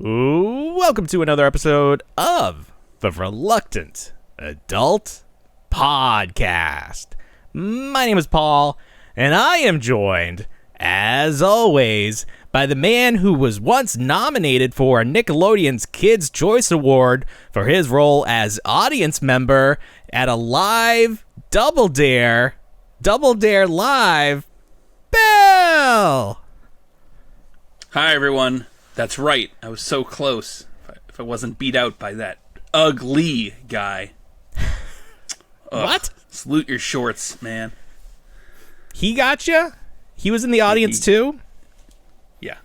Welcome to another episode of the Reluctant Adult Podcast. My name is Paul, and I am joined, as always, by the man who was once nominated for Nickelodeon's Kids' Choice Award for his role as audience member at a live Double Dare Live, Bill! Hi, everyone. That's right. I was so close. If I wasn't beat out by that ugly guy. What? Salute your shorts, man. He got you? He was in the audience too? Yeah.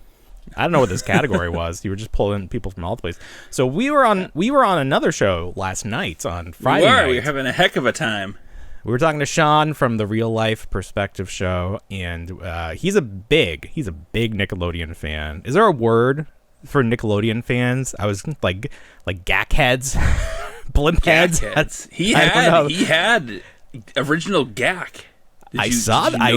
I don't know what this category was. You were just pulling people from all the places. So we were on another show last night on Friday night. We were having a heck of a time. We were talking to Sean from the Real Life Perspective show, and he's a big Nickelodeon fan. Is there a word for Nickelodeon fans? I was like gack heads, blimp heads. He had original gack. I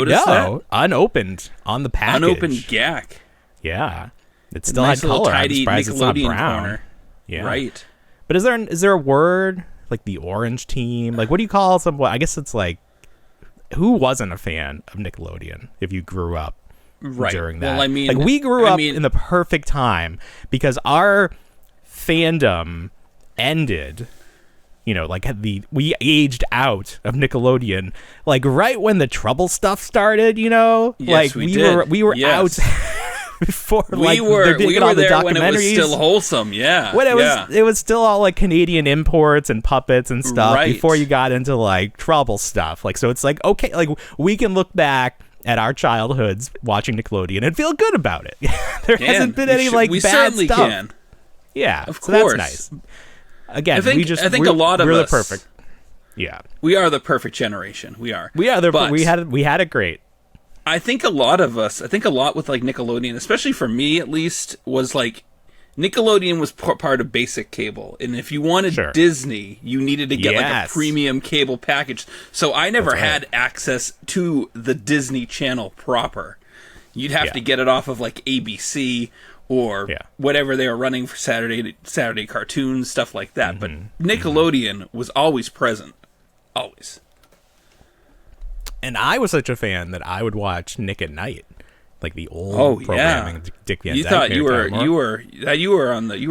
know. Unopened on the package. Unopened gack. Yeah, it still had color. I'm surprised it's not brown. Corner. Yeah, right. But is there a word? Like the Orange Team, like what do you call someone? I guess it's like, who wasn't a fan of Nickelodeon if you grew up during that? Well, I mean, like we grew up in the perfect time because our fandom ended. You know, like we aged out of Nickelodeon, like right when the Trouble stuff started. You know, yes, like we were out. Before we were there when it was still wholesome, when it was still all like Canadian imports and puppets and stuff before you got into like Trouble stuff. Like, so it's like, okay, like we can look back at our childhoods watching Nickelodeon and feel good about it. There hasn't been any like bad stuff. Can. Yeah, of so course. That's nice. Again, I think a lot of us, we're the perfect. Yeah, we are the perfect generation. We are. We had it great. I think a lot with like Nickelodeon, especially for me at least, was like Nickelodeon was part of basic cable. And if you wanted Disney, you needed to get like a premium cable package. So I never had access to the Disney Channel proper. You'd have to get it off of like ABC or whatever they were running for Saturday cartoons, stuff like that. But Nickelodeon was always present. Always. And I was such a fan that I would watch Nick at Night, like the old programming. Dick Van Dyke. You thought you were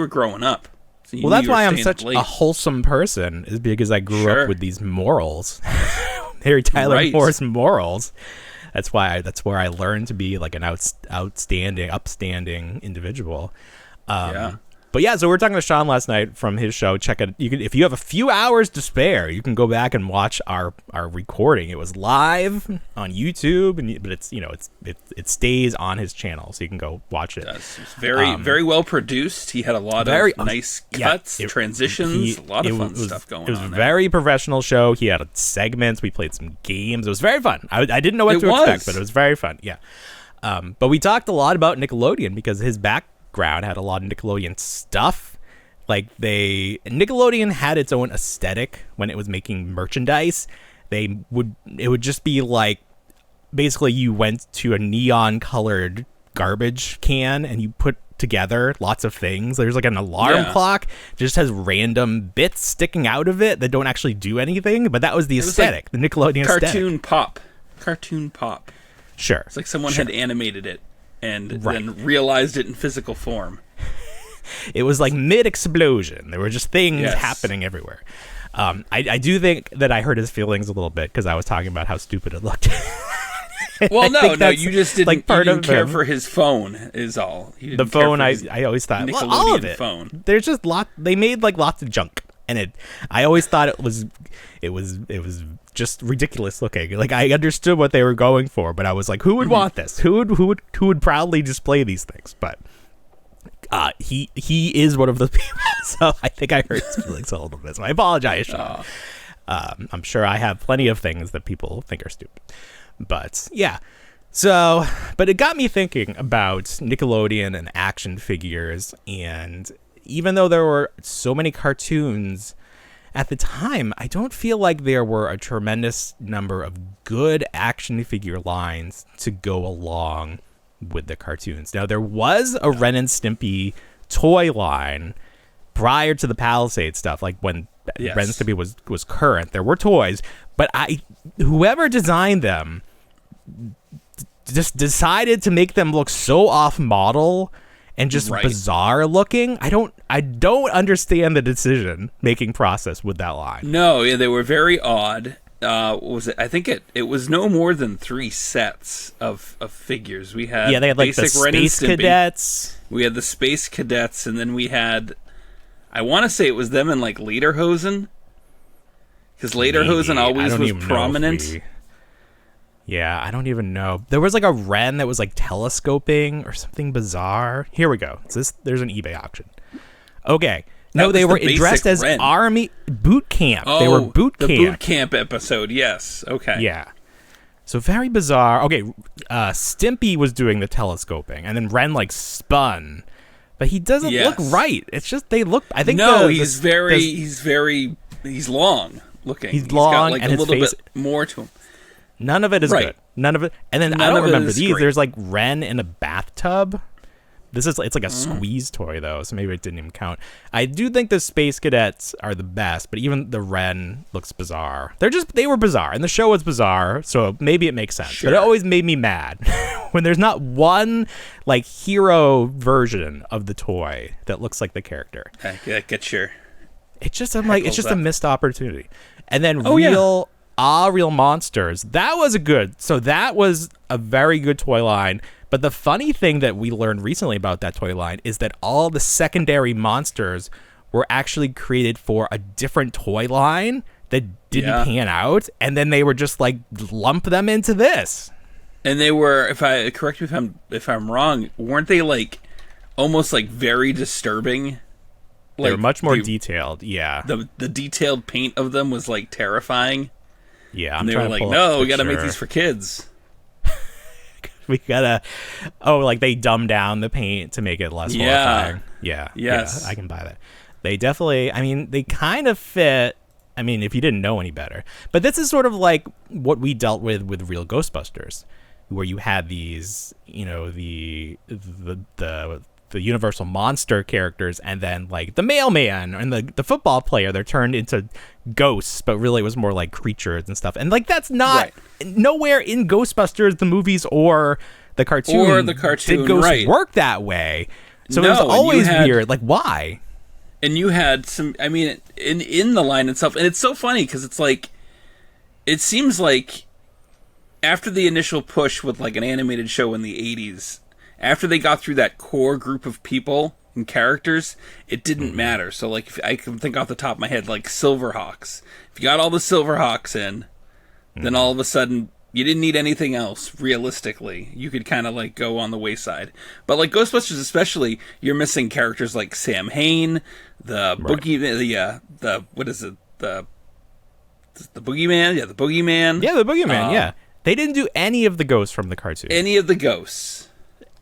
growing up. So well, that's why I'm such a wholesome person, is because I grew up with these morals, Harry Tyler Moore's morals. That's where I learned to be like an upstanding individual. But yeah, so we were talking to Sean last night from his show. Check it. If you have a few hours to spare, you can go back and watch our recording. It was live on YouTube, but it stays on his channel, so you can go watch it. It's very well produced. He had a lot of nice cuts, transitions, a lot of fun stuff going on. It was a very professional show. He had segments. We played some games. It was very fun. I didn't know what to expect, but it was very fun. Yeah. But we talked a lot about Nickelodeon because his background had a lot of Nickelodeon stuff. Like Nickelodeon had its own aesthetic when it was making merchandise. It would just be like, basically you went to a neon colored garbage can and you put together lots of things. There's like an alarm clock, just has random bits sticking out of it that don't actually do anything, but that was the aesthetic, like the Nickelodeon cartoon aesthetic. Cartoon pop. Sure. It's like someone had animated it and then realized it in physical form. It was like mid-explosion. There were just things happening everywhere. I do think that I hurt his feelings a little bit because I was talking about how stupid it looked. Well, no, you just didn't, care for his phone is all. The phone, I always thought, all of it. Phone. There's just they made like lots of junk. And I always thought it was just ridiculous looking. Like I understood what they were going for, but I was like, who would want this? Who would proudly display these things? But he is one of those people, so I think I hurt his feelings a little bit. So I apologize, Sean. I'm sure I have plenty of things that people think are stupid, but yeah. So, but it got me thinking about Nickelodeon and action figures, and even though there were so many cartoons at the time, I don't feel like there were a tremendous number of good action figure lines to go along with the cartoons. Now, there was a Ren and Stimpy toy line prior to the Palisade stuff, like when Ren Stimpy was current, there were toys, but whoever designed them just decided to make them look so off model and just bizarre looking. I don't understand the decision making process with that line. No, yeah, they were very odd. Was it? I think it was no more than 3 sets of figures. We had they had like the Space Cadets. We had the Space Cadets, and then we had, I want to say it was them in like Lederhosen, because Lederhosen always was prominent. Yeah, I don't even know. There was like a Ren that was like telescoping or something bizarre. Here we go. There's an eBay auction. Okay. No, they were dressed as Ren. Army boot camp. Oh, they were boot camp. The boot camp episode, yes. Okay. Yeah. So very bizarre. Okay, Stimpy was doing the telescoping, and then Ren like spun. But he doesn't look right. It's just they look, I think he's long looking. He's long, got like and a his little face, bit more to him. None of it is good. None of it. And then I don't remember these. Great. There's like Ren in a bathtub. It's like a squeeze toy though, so maybe it didn't even count. I do think the Space Cadets are the best, but even the Ren looks bizarre. They were bizarre, and the show was bizarre, so maybe it makes sense. Sure. But it always made me mad when there's not one like hero version of the toy that looks like the character. Get your. It's just it's just a missed opportunity. And then real monsters. That was that was a very good toy line. But the funny thing that we learned recently about that toy line is that all the secondary monsters were actually created for a different toy line that didn't pan out, and then they were just like lump them into this. And they were, correct me if I'm wrong, weren't they like almost like very disturbing? They were much more detailed. Yeah, the detailed paint of them was like terrifying. Yeah, and they were like, no, we got to make these for kids. We gotta, like they dumb down the paint to make it less horrifying. Yeah. Yes. Yeah, I can buy that. They definitely, they kind of fit. If you didn't know any better. But this is sort of like what we dealt with real Ghostbusters, where you had these, the Universal monster characters, and then like the mailman and the football player, they're turned into ghosts, but really it was more like creatures and stuff. And like that's not nowhere in Ghostbusters, the movies or the cartoon, did ghosts work that way. So it was always weird. Like why? And you had some, in the line itself, and it's so funny because it's like, it seems like after the initial push with like an animated show in the 80s, after they got through that core group of people and characters, it didn't matter. So, like, if I can think off the top of my head, like Silverhawks. If you got all the Silverhawks in, then all of a sudden you didn't need anything else. Realistically, you could kind of like go on the wayside. But like Ghostbusters, especially, you're missing characters like Sam Hain, the Boogie, the what is it, the Boogeyman? Yeah, the Boogeyman. Yeah, the Boogeyman. Yeah, they didn't do any of the ghosts from the cartoon. Any of the ghosts.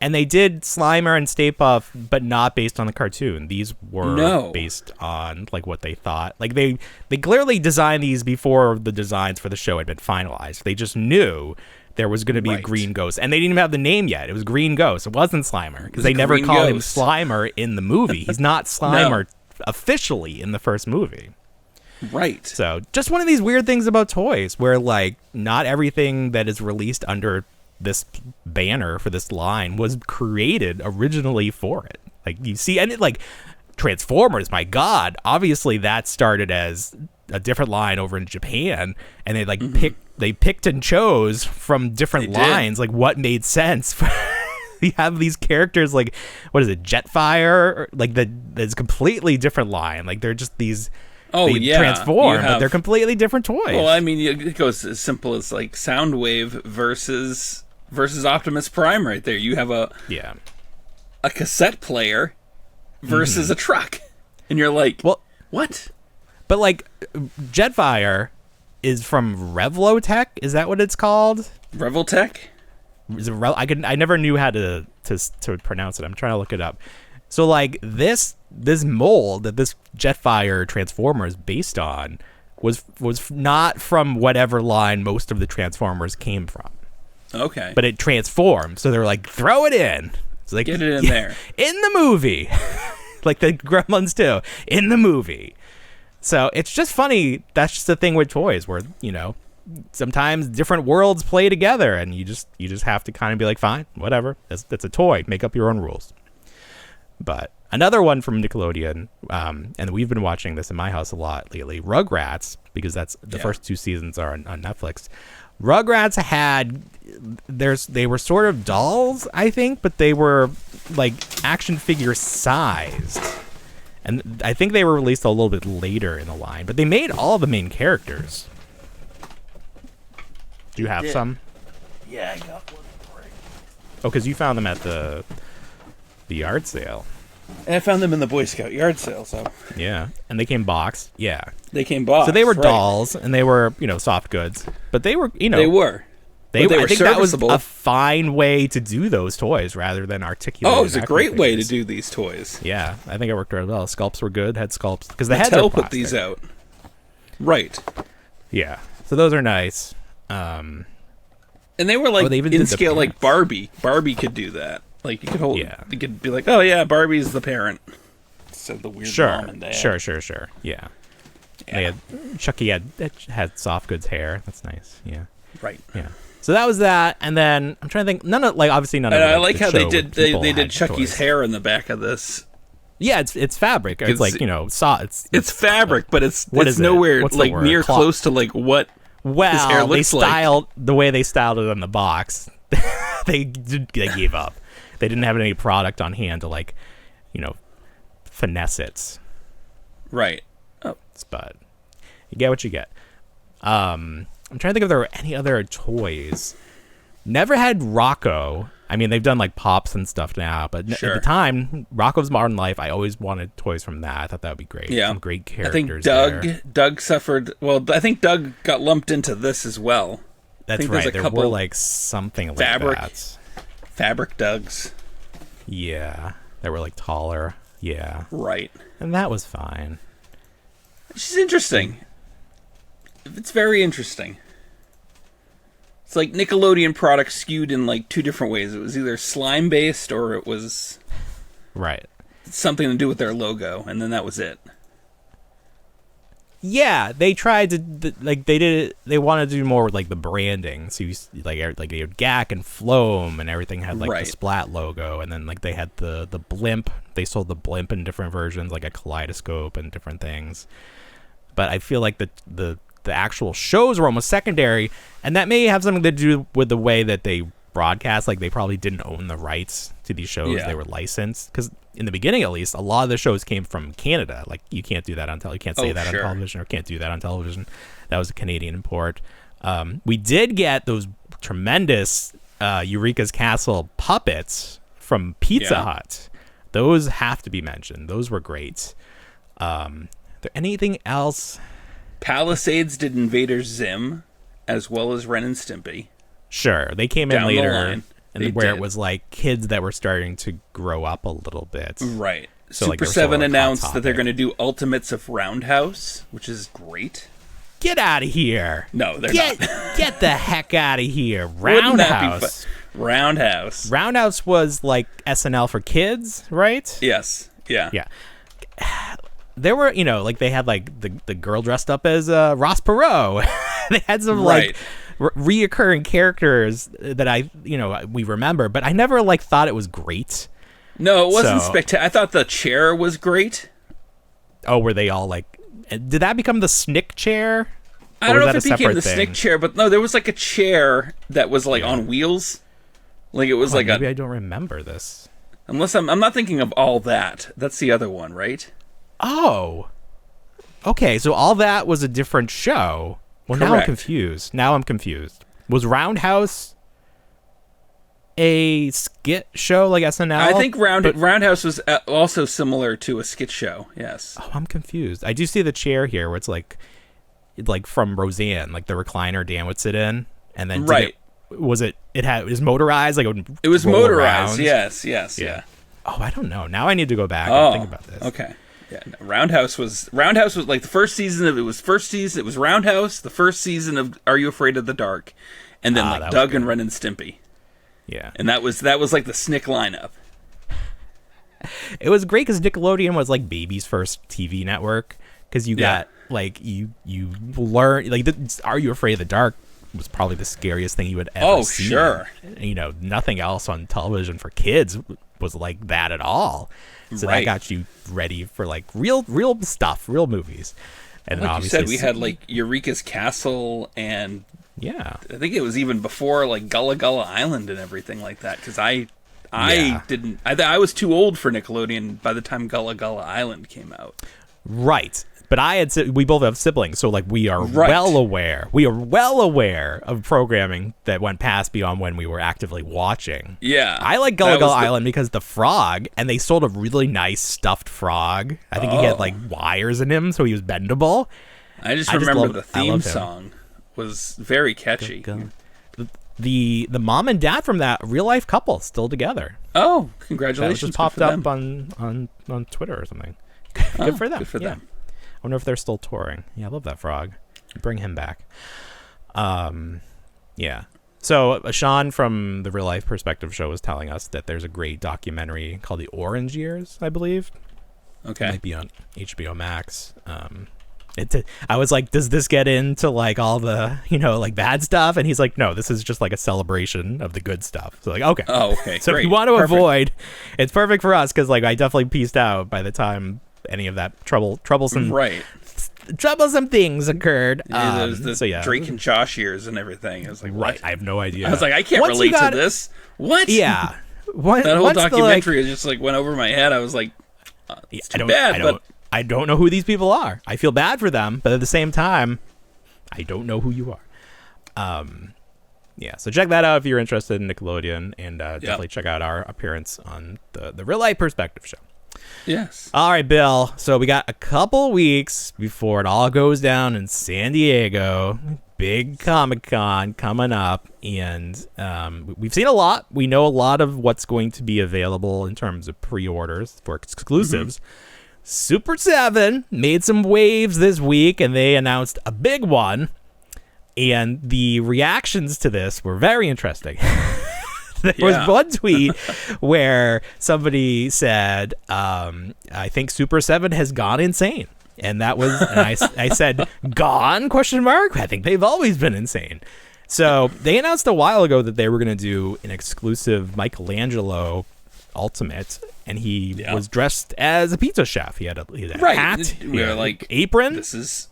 And they did Slimer and Stay Puft, but not based on the cartoon. These were based on like what they thought. Like they clearly designed these before the designs for the show had been finalized. They just knew there was going to be a Green Ghost, and they didn't even have the name yet. It was Green Ghost. It wasn't Slimer because they never called him Slimer in the movie. He's not Slimer officially in the first movie. Right. So just one of these weird things about toys, where like not everything that is released under this banner for this line was created originally for it. Like you see, and it like Transformers, my God, obviously that started as a different line over in Japan, and they like picked and chose from different lines, like what made sense. You have these characters like, what is it, Jetfire, like that's completely different line. Like they're just these. Transform, but they're completely different toys. Well, it goes as simple as like Soundwave versus Optimus Prime right there. You have a cassette player versus a truck. And you're like, well, what? But like Jetfire is from Revlotech, is that what it's called? Revoltech? Is it I never knew how to pronounce it. I'm trying to look it up. So like this mold that this Jetfire Transformer is based on was not from whatever line most of the Transformers came from. Okay. But it transformed, so they're like, throw it in. So like, get it in there. In the movie. like the Gremlins too, in the movie. So it's just funny. That's just the thing with toys, where sometimes different worlds play together, and you just have to kind of be like, fine, whatever. That's a toy. Make up your own rules. But another one from Nickelodeon, and we've been watching this in my house a lot lately, Rugrats, because that's the first 2 seasons are on Netflix. Rugrats they were sort of dolls, I think, but they were like action figure sized. And I think they were released a little bit later in the line, but they made all the main characters. Do you have some? Yeah, I got one. Oh, because you found them at the yard sale. And I found them in the Boy Scout yard sale, so. Yeah, and they came boxed. Yeah. They came boxed. So they were dolls, and they were, soft goods. But they were, They were. I think that was a fine way to do those toys rather than articulate. Oh, it was a great way to do these toys. Yeah, I think it worked really well. Sculpts were good, had sculpts. Because the heads put these out. Right. Yeah, so those are nice. And they were like in scale like Barbie. Barbie could do that. Like you could hold. Yeah. You could be like, oh yeah, Barbie's the parent. So the weird mom and dad. Sure. Yeah. They had, Chucky had soft goods hair. That's nice. Yeah. Right. Yeah. So that was that, and then I'm trying to think. Obviously none of. I like how they did Chucky's hair in the back of this. Yeah, it's fabric. It's like it's fabric, but it's nowhere like near close to like what. Well, his hair looks the way they styled it on the box. they gave up. They didn't have any product on hand to finesse it. Right. Oh, but you get what you get. I'm trying to think if there were any other toys. Never had Rocco. I mean, they've done like Pops and stuff now, but at the time, Rocco's Modern Life, I always wanted toys from that. I thought that would be great. Yeah. Some great characters. I think Doug suffered. Well, I think Doug got lumped into this as well. That's right. There were like something like that. Fabric Dougs. Yeah. They were like taller. Yeah. Right. And that was fine. Which is interesting. It's very interesting. It's like Nickelodeon products skewed in like 2 different ways. It was either slime based or it was something to do with their logo, and then that was it. Yeah, they tried to they wanted to do more with like the branding. So you like they had Gak and Floam and everything had like the Splat logo, and then like they had the blimp. They sold the blimp in different versions, like a kaleidoscope and different things. But I feel like the actual shows were almost secondary, and that may have something to do with the way that they broadcast. Like they probably didn't own the rights to these shows. They were licensed, because in the beginning, at least, a lot of the shows came from Canada. Like you can't do that on you can't say that on television, or can't do that on television. That was a Canadian import. We did get those tremendous Eureka's Castle puppets from Pizza Hut. Those have to be mentioned. Those were great. There anything else? Palisades did Invader Zim, as well as Ren and Stimpy. Sure, they came in later, and where it was like kids that were starting to grow up a little bit. Right. So Super7 announced that they're going to do Ultimates of Roundhouse, which is great. Get out of here! No, they're not. Get the heck out of here! Roundhouse. Roundhouse. Roundhouse was like SNL for kids, right? Yes. Yeah. Yeah. There were, like they had like the girl dressed up as Ross Perot. They had some like reoccurring characters that we remember, but I never like thought it was great. No, it wasn't spectacular. I thought the chair was great. Oh, were they all like? Did that become the Snick chair? I don't know if it became the Snick chair, but no, there was like a chair that was like on wheels. Like it was maybe I don't remember this. Unless I'm not thinking of All That. That's the other one, right? Oh, okay. So All That was a different show. Well, Correct. Now I'm confused. Was Roundhouse a skit show like SNL? I think Roundhouse was also similar to a skit show. Yes. Oh, I'm confused. I do see the chair here where it's like from Roseanne, like the recliner Dan would sit in, and then it was motorized? Like it was motorized. Around. Yes. Yeah. Oh, I don't know. Now I need to go back and think about this. Okay. Yeah, no, Roundhouse was like the first season of it was Roundhouse, the first season of Are You Afraid of the Dark, and then like Doug and Ren and Stimpy. Yeah. And that was like the Snick lineup. It was great because Nickelodeon was like baby's first TV network, because you got like you learn like Are You Afraid of the Dark was probably the scariest thing you would ever see. Sure. You know, nothing else on television for kids was like that at all. So that got you ready for like real stuff, real movies. And like you said, we had like Eureka's Castle, and I think it was even before like Gullah Gullah Island and everything like that. Because I was too old for Nickelodeon by the time Gullah Gullah Island came out. Right. But we both have siblings, so like we are well aware. We are well aware of programming that went past beyond when we were actively watching. Yeah, I like Gullah Gullah Island because the frog, and they sold a really nice stuffed frog. I think he had like wires in him, so he was bendable. I just remember the theme song was very catchy. The mom and dad from that real life couple still together. Oh, congratulations! That just popped up on Twitter or something. Good for them. Good for them. I wonder if they're still touring. Yeah, I love that frog. Bring him back. Yeah. So Sean from the Real Life Perspective show was telling us that there's a great documentary called The Orange Years, I believe. Okay. It might be on HBO Max. I was like, does this get into like all the, like bad stuff? And he's like, no, this is just like a celebration of the good stuff. So like, okay. Oh, okay. So if you want to avoid, it's perfect for us, because like I definitely pieced out by the time any of that troublesome things occurred. There's the Drake and Josh years and everything. I was like, what? I have no idea. I was like, I can't relate to this. What? Yeah. That whole documentary just like went over my head. I was like, it's too bad. But I don't know who these people are. I feel bad for them, but at the same time, I don't know who you are. Yeah, so check that out if you're interested in Nickelodeon, and definitely check out our appearance on the Real Life Perspective show. Yes. All right, Bill. So we got a couple weeks before it all goes down in San Diego. Big Comic-Con coming up, and we've seen a lot. We know a lot of what's going to be available in terms of pre-orders for exclusives. Super7 made some waves this week, and they announced a big one, and the reactions to this were very interesting. There was one tweet where somebody said, I think Super7 has gone insane. And that was, and I said, gone, question mark? I think they've always been insane. So they announced a while ago that they were going to do an exclusive Michelangelo Ultimate, and he was dressed as a pizza chef. He had a hat. We were like, apron.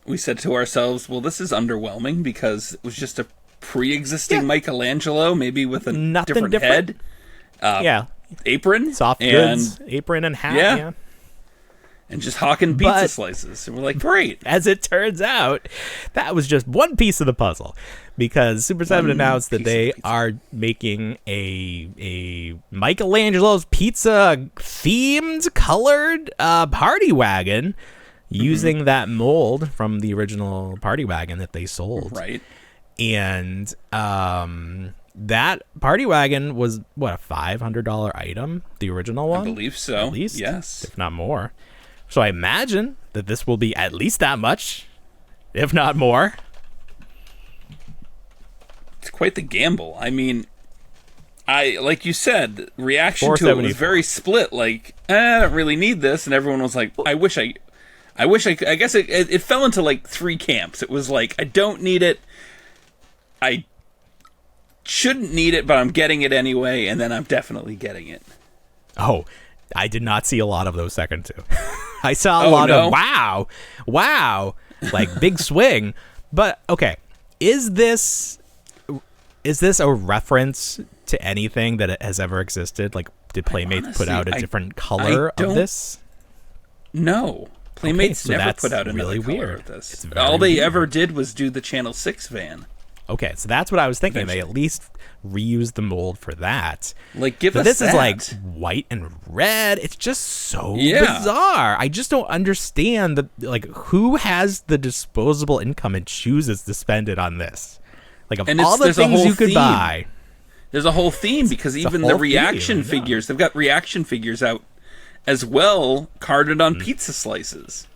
We said to ourselves, well, this is underwhelming, because it was just a pre-existing Michelangelo, maybe with a different head. Apron. Soft goods, apron and hat. Yeah. And just hawking pizza slices. And we're like, great. As it turns out, that was just one piece of the puzzle, because Super7 announced that they are making a Michelangelo's Pizza themed colored party wagon using that mold from the original party wagon that they sold. Right. And that party wagon was, a $500 item? The original one? I believe so. At least? Yes. If not more. So I imagine that this will be at least that much, if not more. It's quite the gamble. I mean, like you said, reaction to it was very split. Like, I don't really need this, and everyone was like, I wish I guess it fell into like three camps. It was like, I don't need it. I shouldn't need it, but I'm getting it anyway, and then I'm definitely getting it. Oh, I did not see a lot of those second two. I saw a lot of wow, like big swing. But okay, is this a reference to anything that has ever existed? Like, did Playmates put out a different color of this? No, Playmates never put out another color of this. All they ever did was do the Channel 6 van. Okay, so that's what I was thinking. Eventually. They at least reused the mold for that. Like, give us this that. Is like white and red. It's just so bizarre. I just don't understand who has the disposable income and chooses to spend it on this. Like, of all the things you could buy. There's a whole theme, because even the reaction figures, they've got reaction figures out as well, carded on pizza slices.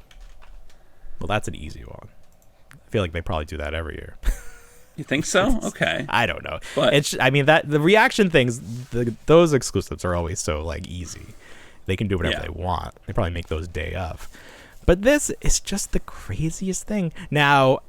Well, that's an easy one. I feel like they probably do that every year. You think so? Okay. I don't know. But that the reaction things, those exclusives are always so like easy. They can do whatever they want. They probably make those day of. But this is just the craziest thing. Now,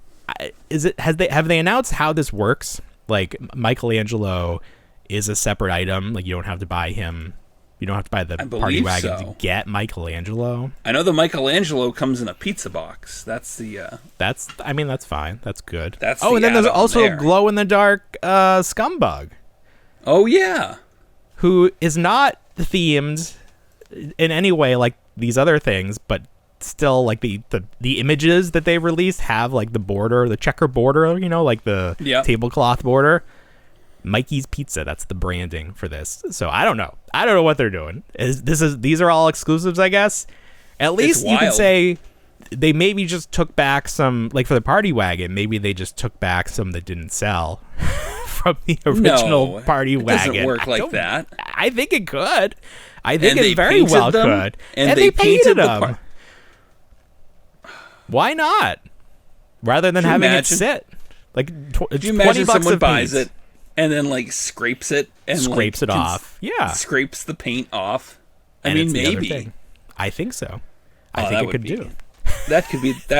have they announced how this works? Like, Michelangelo is a separate item. Like, you don't have to buy him. You don't have to buy the party wagon to get Michelangelo. I know the Michelangelo comes in a pizza box. That's the. That's fine. That's good. That's and then there's also a glow in the dark scumbug. Oh yeah, who is not themed in any way like these other things, but still like the images that they released have like the border, the checker border, like the tablecloth border. Mikey's Pizza, that's the branding for this. So I don't know what they're doing. These are all exclusives, I guess. At least you can say they maybe just took back some, like for the party wagon, maybe they just took back some that didn't sell from the original party wagon. It doesn't work like that. I think it could. I think it very well could. And they painted them. Why not? Rather than having it sit. Like, could you imagine someone buys it and then like scrapes it and scrapes it off? Yeah. Scrapes the paint off. I mean, maybe. I think so. I think it could do. That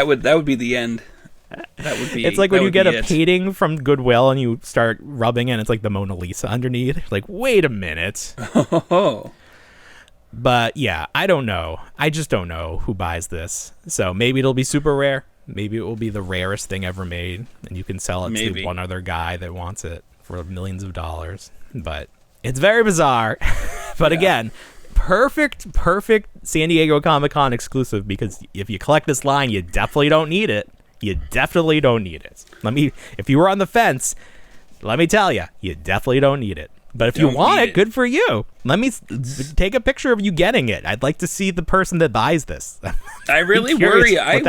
would be the end. That would be. It's like when you get a painting from Goodwill and you start rubbing it, and it's like the Mona Lisa underneath. Like, wait a minute. Oh. But yeah, I don't know. I just don't know who buys this. So maybe it'll be super rare. Maybe it will be the rarest thing ever made, and you can sell it to one other guy that wants it for millions of dollars. But it's very bizarre. But again, perfect San Diego Comic-Con exclusive, because if you collect this line, you definitely don't need it. You definitely don't need it. If you were on the fence, let me tell you, you definitely don't need it. But if you want it, good for you. Let me take a picture of you getting it. I'd like to see the person that buys this. I really worry. I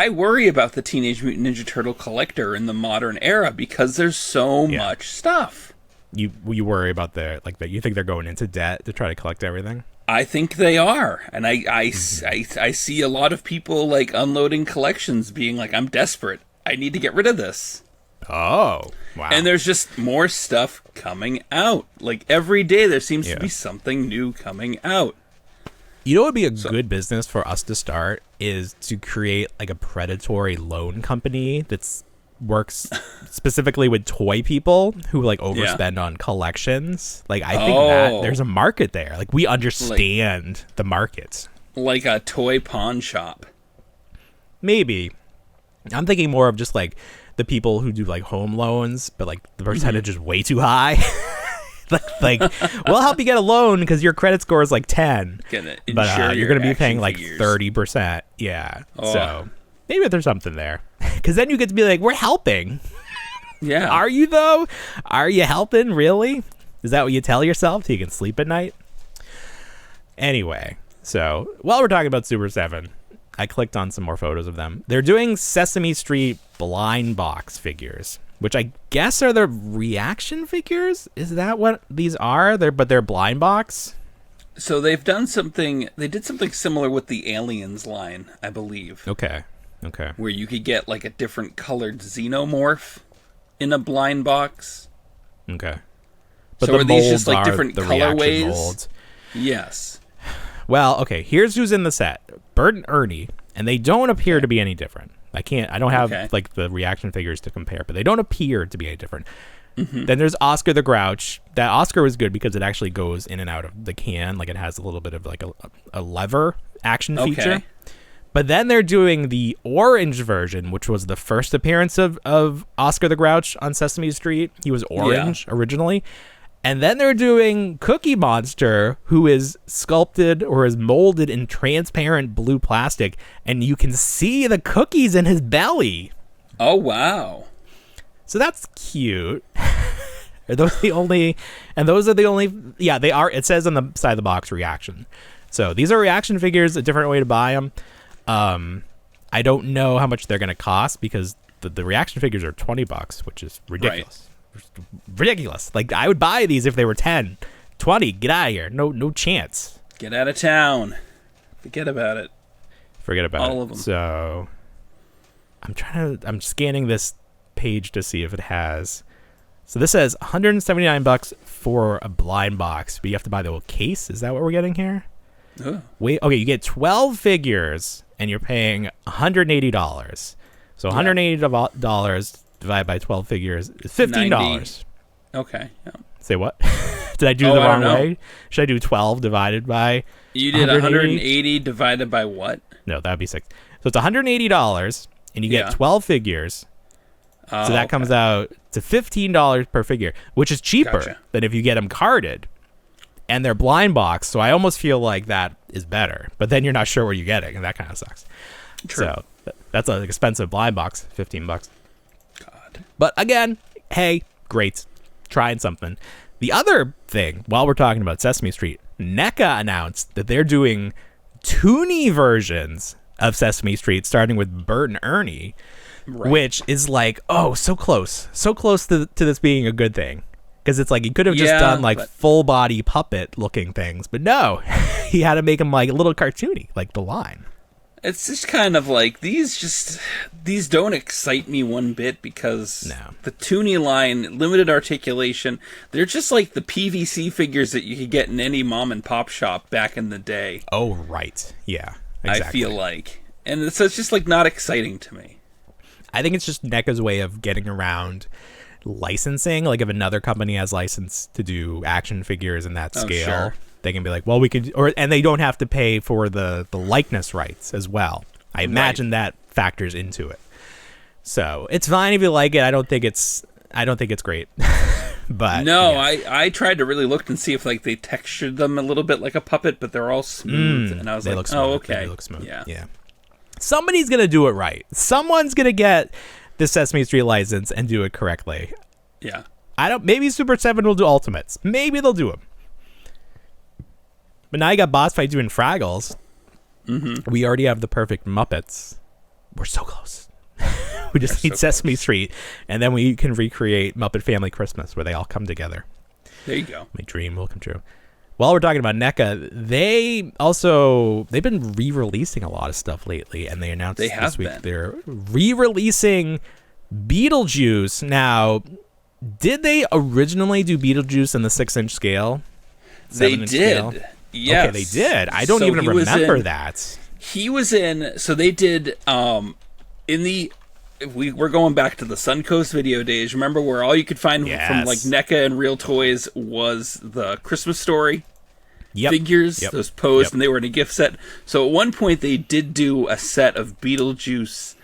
worry about the Teenage Mutant Ninja Turtle collector in the modern era, because there's so much stuff. You worry about you think they're going into debt to try to collect everything? I think they are, and I see a lot of people like unloading collections, being like, I'm desperate. I need to get rid of this. Oh, wow. And there's just more stuff coming out. Like, every day there seems to be something new coming out. You know what would be a good business for us to start is to create like a predatory loan company that works specifically with toy people who like overspend on collections. Like, I think that there's a market there. Like, we understand the markets. Like a toy pawn shop. Maybe. I'm thinking more of just like the people who do like home loans, but like the percentage is way too high. like we'll help you get a loan because your credit score is like 10, but you're going to be paying like 30%. Yeah. So maybe there's something there, because then you get to be like, we're helping. Yeah. Are you though? Are you helping really? Is that what you tell yourself so you can sleep at night? Anyway, so while we're talking about Super7, I clicked on some more photos of them. They're doing Sesame Street blind box figures, which I guess are the reaction figures. Is that what these are? They're blind box. So they've done something. They did something similar with the Aliens line, I believe. Okay. Where you could get like a different colored xenomorph in a blind box. Okay. But so are these just like different colorways? Yes. Well, okay, here's who's in the set. Bert and Ernie, and they don't appear to be any different. I don't have like the reaction figures to compare, but they don't appear to be any different. Then there's Oscar the Grouch. That Oscar was good because it actually goes in and out of the can. Like, it has a little bit of like a lever action feature. But then they're doing the orange version, which was the first appearance of Oscar the Grouch on Sesame Street. He was orange originally. And then they're doing Cookie Monster, who is sculpted or is molded in transparent blue plastic, and you can see the cookies in his belly. Oh, wow. So that's cute. Are those the only... And those are the only... Yeah, they are. It says on the side of the box, reaction. So these are reaction figures, a different way to buy them. I don't know how much they're going to cost, because the reaction figures are $20, which is ridiculous. Right. Ridiculous. Like, I would buy these if they were 10, 20. Get out of here. No chance. Get out of town. Forget about it. All of them. So I'm scanning this page to see if it has So this says $179 for a blind box, but you have to buy the whole case. Is that what we're getting here? Wait, okay, you get 12 figures and you're paying $180. So $180 divided by 12 figures is $15. 90. Okay. Yeah. Say what? Did I do the wrong way? Should I do 12 divided by You did 180 divided by what? No, that would be 6. So it's $180 and you get 12 figures. So that comes out to $15 per figure, which is cheaper than if you get them carded. And they're blind box, so I almost feel like that is better. But then you're not sure what you're getting, and that kind of sucks. True. So that's an expensive blind box, $15. God. But again, hey, great, trying something. The other thing, while we're talking about Sesame Street, NECA announced that they're doing toony versions of Sesame Street, starting with Bert and Ernie, which is like, oh, so close to this being a good thing. Because it's like he could have just done like full body puppet looking things, but no, he had to make them like a little cartoony, like the line. It's just kind of like these don't excite me one bit because the toony line, limited articulation, they're just like the PVC figures that you could get in any mom and pop shop back in the day. Oh, right. Yeah, exactly. I feel like. And so it's just like not exciting to me. I think it's just NECA's way of getting around licensing. Like if another company has license to do action figures in that scale, they can be like, well, we could, and they don't have to pay for the likeness rights as well. I imagine that factors into it. So it's fine if you like it. I don't think it's great. But no, I tried to really look and see if like they textured them a little bit like a puppet, but they're all smooth. And I was like, oh, okay. They look smooth. Yeah. Somebody's gonna do it right. Someone's gonna get the Sesame Street license and do it correctly. Yeah. Maybe Super7 will do Ultimates. Maybe they'll do them. But now you got Boss Fight doing Fraggles. Mm-hmm. We already have the perfect Muppets. We're so close. We just need Sesame Street, and then we can recreate Muppet Family Christmas where they all come together. There you go. My dream will come true. While we're talking about NECA, they've been re-releasing a lot of stuff lately, and they announced this week they're re-releasing Beetlejuice. Now, did they originally do Beetlejuice in the 6-inch scale? They did. Scale? Yes. Okay, they did. I don't even remember that. He was in. So they did. We're going back to the Suncoast video days. Remember where all you could find from like NECA and Real Toys was the Christmas Story figures, those posed, and they were in a gift set. So at one point they did do a set of Beetlejuice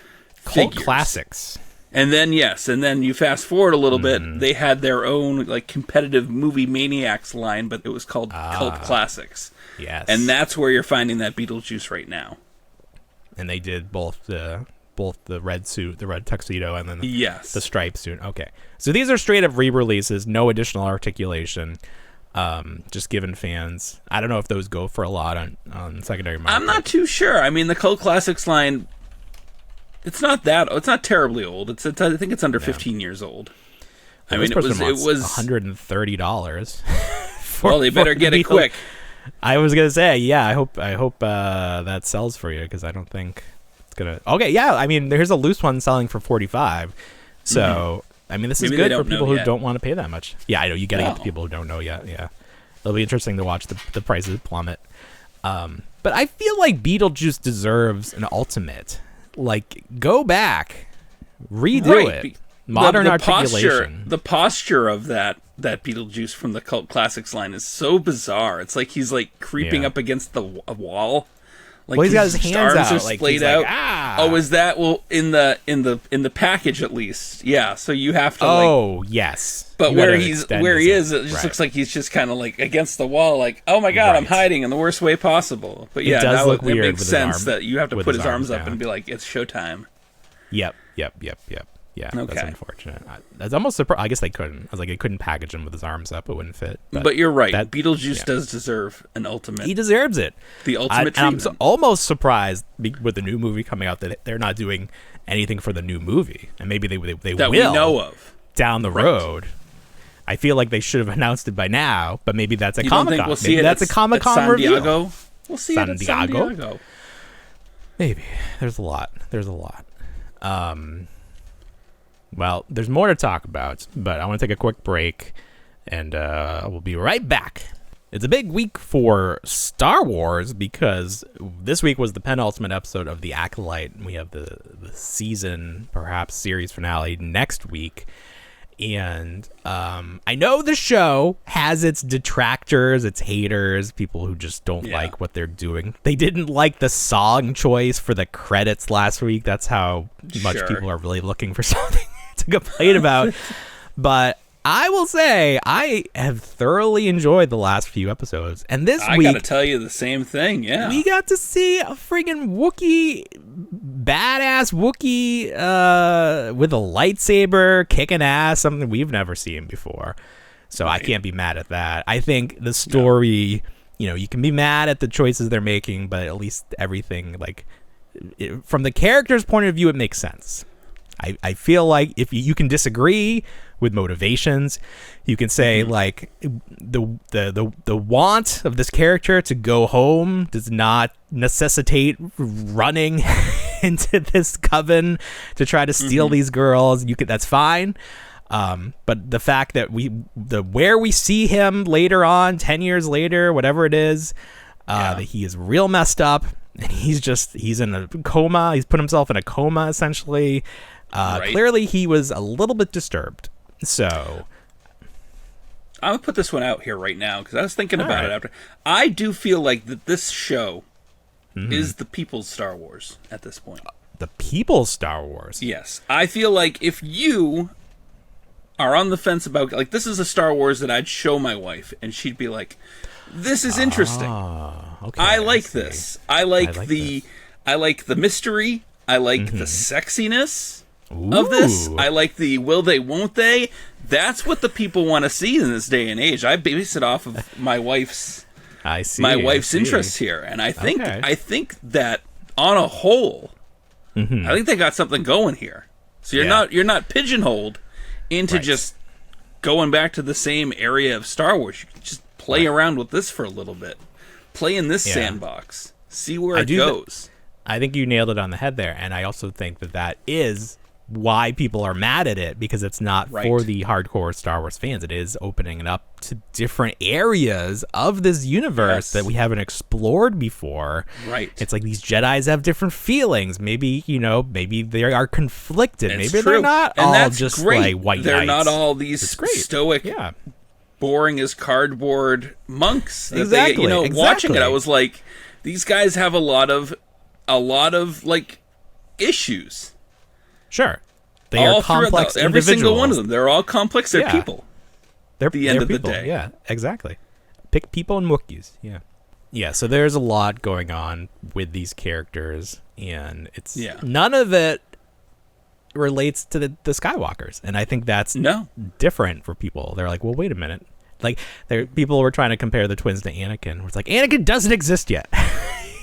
cult classics. And then you fast forward a little bit, they had their own like competitive movie Maniacs line, but it was called Cult Classics. Yes. And that's where you're finding that Beetlejuice right now. And they did both the red suit, the red tuxedo, and then the striped suit. Okay. So these are straight up re-releases, no additional articulation. Just giving fans. I don't know if those go for a lot on secondary market. I'm not too sure. I mean, the Cult Classics line, it's not terribly old. I think it's under 15 years old. Well, I mean, it was $130. Well, they better get it quick. I was gonna say, I hope that sells for you, because I don't think it's gonna. Okay, yeah. I mean, there's a loose one selling for $45. So I mean, this is good for people who don't want to pay that much. Yeah, I know you gotta get the people who don't know yet. Yeah, it'll be interesting to watch the prices plummet. But I feel like Beetlejuice deserves an ultimate. Like, go back, redo it. Modern articulation. The posture of that Beetlejuice from the Cult Classics line is so bizarre. It's like he's like creeping up against a wall. Like, he's got his hands arms out, are splayed out. Oh, is that in the package at least? Yeah. So you have to. Oh, yes. But where he is, it just looks like he's just kind of like against the wall, like, oh my god, I'm hiding in the worst way possible. But yeah, it makes sense that you have to put his arms up and be like, it's showtime. Yep. Yeah, that's unfortunate. That's almost surprised. I guess they couldn't. I was like, they couldn't package him with his arms up; it wouldn't fit. But you're right. Beetlejuice does deserve an ultimate. He deserves it. The ultimate treatment. I'm almost surprised with the new movie coming out that they're not doing anything for the new movie, and maybe they will that we know of down the road. I feel like they should have announced it by now, but maybe that's a Comic-Con. We'll see it that's a Comic-Con reveal. We'll see it at San Diego. Maybe. There's a lot. Well, there's more to talk about, but I want to take a quick break, and we'll be right back. It's a big week for Star Wars because this week was the penultimate episode of The Acolyte. We have the season, perhaps series finale next week. And I know the show has its detractors, its haters, people who just don't like what they're doing. They didn't like the song choice for the credits last week. That's how much people are really looking for something to complain about. But I will say I have thoroughly enjoyed the last few episodes. And this week, I gotta tell you the same thing, we got to see a friggin' Wookiee, badass Wookiee with a lightsaber kicking ass, something we've never seen before. So I can't be mad at that. I think the story, you can be mad at the choices they're making, but at least everything, from the character's point of view, it makes sense. I feel like if you can disagree with motivations, you can say the want of this character to go home does not necessitate running into this coven to try to steal these girls. That's fine. But the fact that where we see him later on, 10 years later, whatever it is, that he is real messed up and he's in a coma. He's put himself in a coma essentially. Clearly he was a little bit disturbed. So I'm gonna put this one out here right now because I was thinking about it after. I do feel like that this show is the people's Star Wars at this point. The people's Star Wars? Yes. I feel like if you are on the fence about, this is a Star Wars that I'd show my wife and she'd be like, this is interesting. Okay, I like this. I like the mystery. I like the sexiness of this. I like the will they, won't they. That's what the people want to see in this day and age. I base it off of my wife's interests here, and I think that on a whole, I think they got something going here. So you're not pigeonholed into just going back to the same area of Star Wars. You can just play around with this for a little bit, play in this sandbox, see where it goes. I think you nailed it on the head there, and I also think that is why people are mad at it, because it's not for the hardcore Star Wars fans. It is opening it up to different areas of this universe that we haven't explored before. Right. It's like these Jedis have different feelings. Maybe, maybe they are conflicted. Maybe they're not all just like white They're knights. Not all these stoic, boring as cardboard monks. Exactly. Watching it, I was like, these guys have a lot of issues. Sure. They are complex individuals. Every single one of them. They're all complex. They're people. They're at the end of people. the day. Yeah, exactly. Pick people and Wookiees. Yeah. Yeah, so there's a lot going on with these characters, and it's none of it relates to the Skywalkers. And I think that's different for people. They're like, well, wait a minute. People were trying to compare the twins to Anakin. It's like, Anakin doesn't exist yet.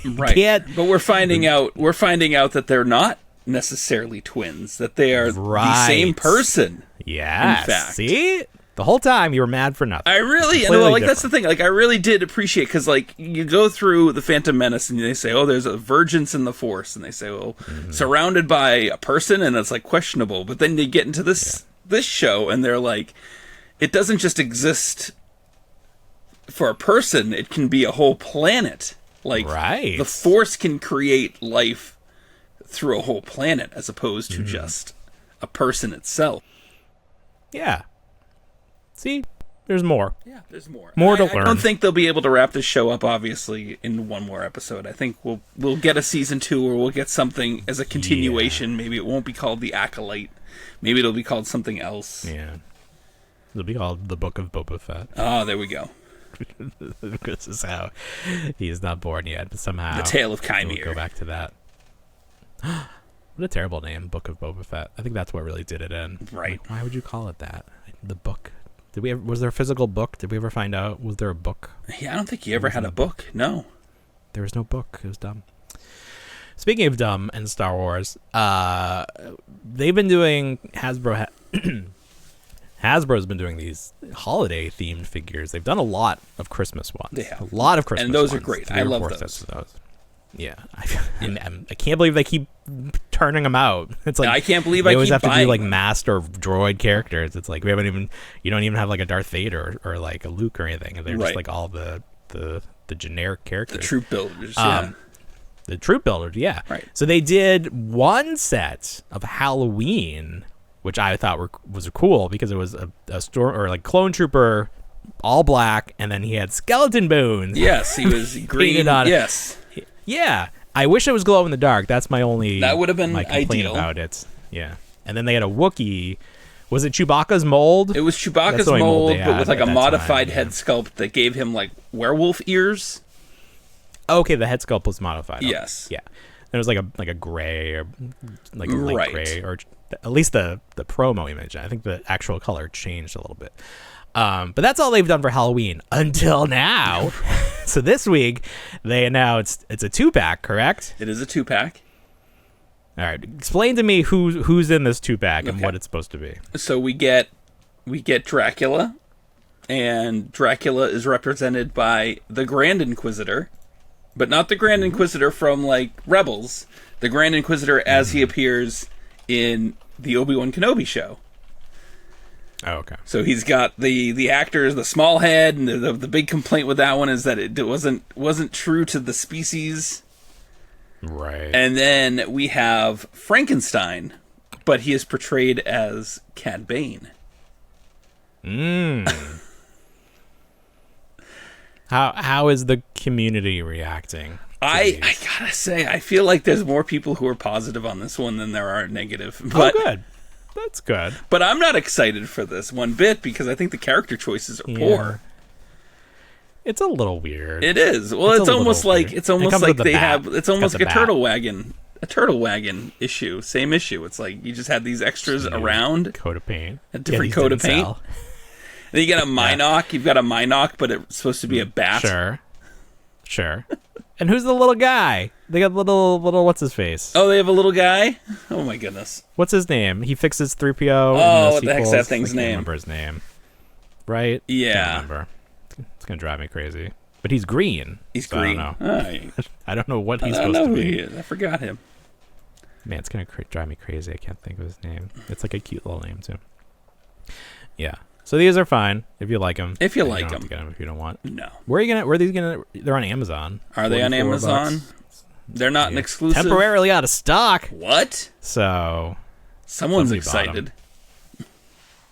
Right. But we're finding out that they're not necessarily twins, that they are the same person. Yeah. In fact. See? The whole time you were mad for nothing. I really, that's the thing. I really did appreciate, because you go through the Phantom Menace and they say, oh, there's a vergence in the Force, and they say, well, surrounded by a person, and it's questionable. But then they get into this show, and they're like, it doesn't just exist for a person; it can be a whole planet. The Force can create life through a whole planet, as opposed to just a person itself. Yeah. See, there's more. Yeah, there's more. More to learn. I don't think they'll be able to wrap this show up, obviously, in one more episode. I think we'll get a season 2, or we'll get something as a continuation. Maybe it won't be called The Acolyte. Maybe it'll be called something else. Yeah. It'll be called The Book of Boba Fett. Oh, there we go. This is how he is not born yet, but somehow The Tale of Chimera. We'll go back to that. What a terrible name, Book of Boba Fett. I think that's what really did it in. Right. Why would you call it that? The book. Was there a physical book? Did we ever find out? Was there a book? Yeah, I don't think he ever had a book. No. There was no book. It was dumb. Speaking of dumb and Star Wars, they've been doing Hasbro's been doing these holiday-themed figures. They've done a lot of Christmas ones. They have. A lot of Christmas ones. And those are great. I love those. Yeah. I can't believe they keep turning them out. It's like I can't believe they I always keep have to do like them. master or droid characters. It's like you don't even have like a Darth Vader or like a Luke or anything. They're just like all the generic characters. The troop builders, yeah. The troop builders, yeah. Right. So they did one set of Halloween, which I thought was cool because it was a store or like clone trooper, all black, and then he had skeleton bones. Yes, he was green. On yes. Yeah. I wish it was glow in the dark. That's my only that would have been complaint ideal about it. Yeah. And then they had a Wookiee. Was it Chewbacca's mold? It was Chewbacca's mold, but with like a modified head sculpt that gave him like werewolf ears. Okay, the head sculpt was modified. Yes. Yeah. There was like a gray or like a light gray, or at least the promo image. I think the actual color changed a little bit. But that's all they've done for Halloween until now. So this week they announced it's a 2-pack, correct? It is a 2-pack. All right, explain to me who's in this 2-pack and what it's supposed to be. So we get Dracula, and Dracula is represented by the Grand Inquisitor, but not the Grand Inquisitor from like Rebels. The Grand Inquisitor as he appears in the Obi-Wan Kenobi show. Oh, okay. So he's got the actors, the small head, and the big complaint with that one is that it wasn't true to the species. Right. And then we have Frankenstein, but he is portrayed as Cad Bane. How is the community reacting? I gotta say, I feel like there's more people who are positive on this one than there are negative. But, good. That's good. But I'm not excited for this one bit because I think the character choices are poor. It's a little weird. It is. Well, it's almost like they have. It's almost like a turtle wagon issue. Same issue. It's like you just had these extras around. Coat of paint. A different coat of paint. Then you got a Minoc. You've got a Minoc, but it's supposed to be a bat. Sure. And who's the little guy? They got little what's his face? Oh, they have a little guy? Oh my goodness. What's his name? He fixes 3PO. Oh, what the heck's that thing's name? I can't remember his name. Right? Yeah. Can't remember. It's gonna drive me crazy. But he's green. He's green. I don't know. I don't know what he's supposed to be. Who he is. I forgot him. Man, it's gonna drive me crazy. I can't think of his name. It's like a cute little name too. Yeah. So these are fine if you like them. If you don't like have to get them if you don't want. No. Where are these gonna? They're on Amazon. Are they on Amazon? They're not an exclusive. Temporarily out of stock. What? So someone's excited.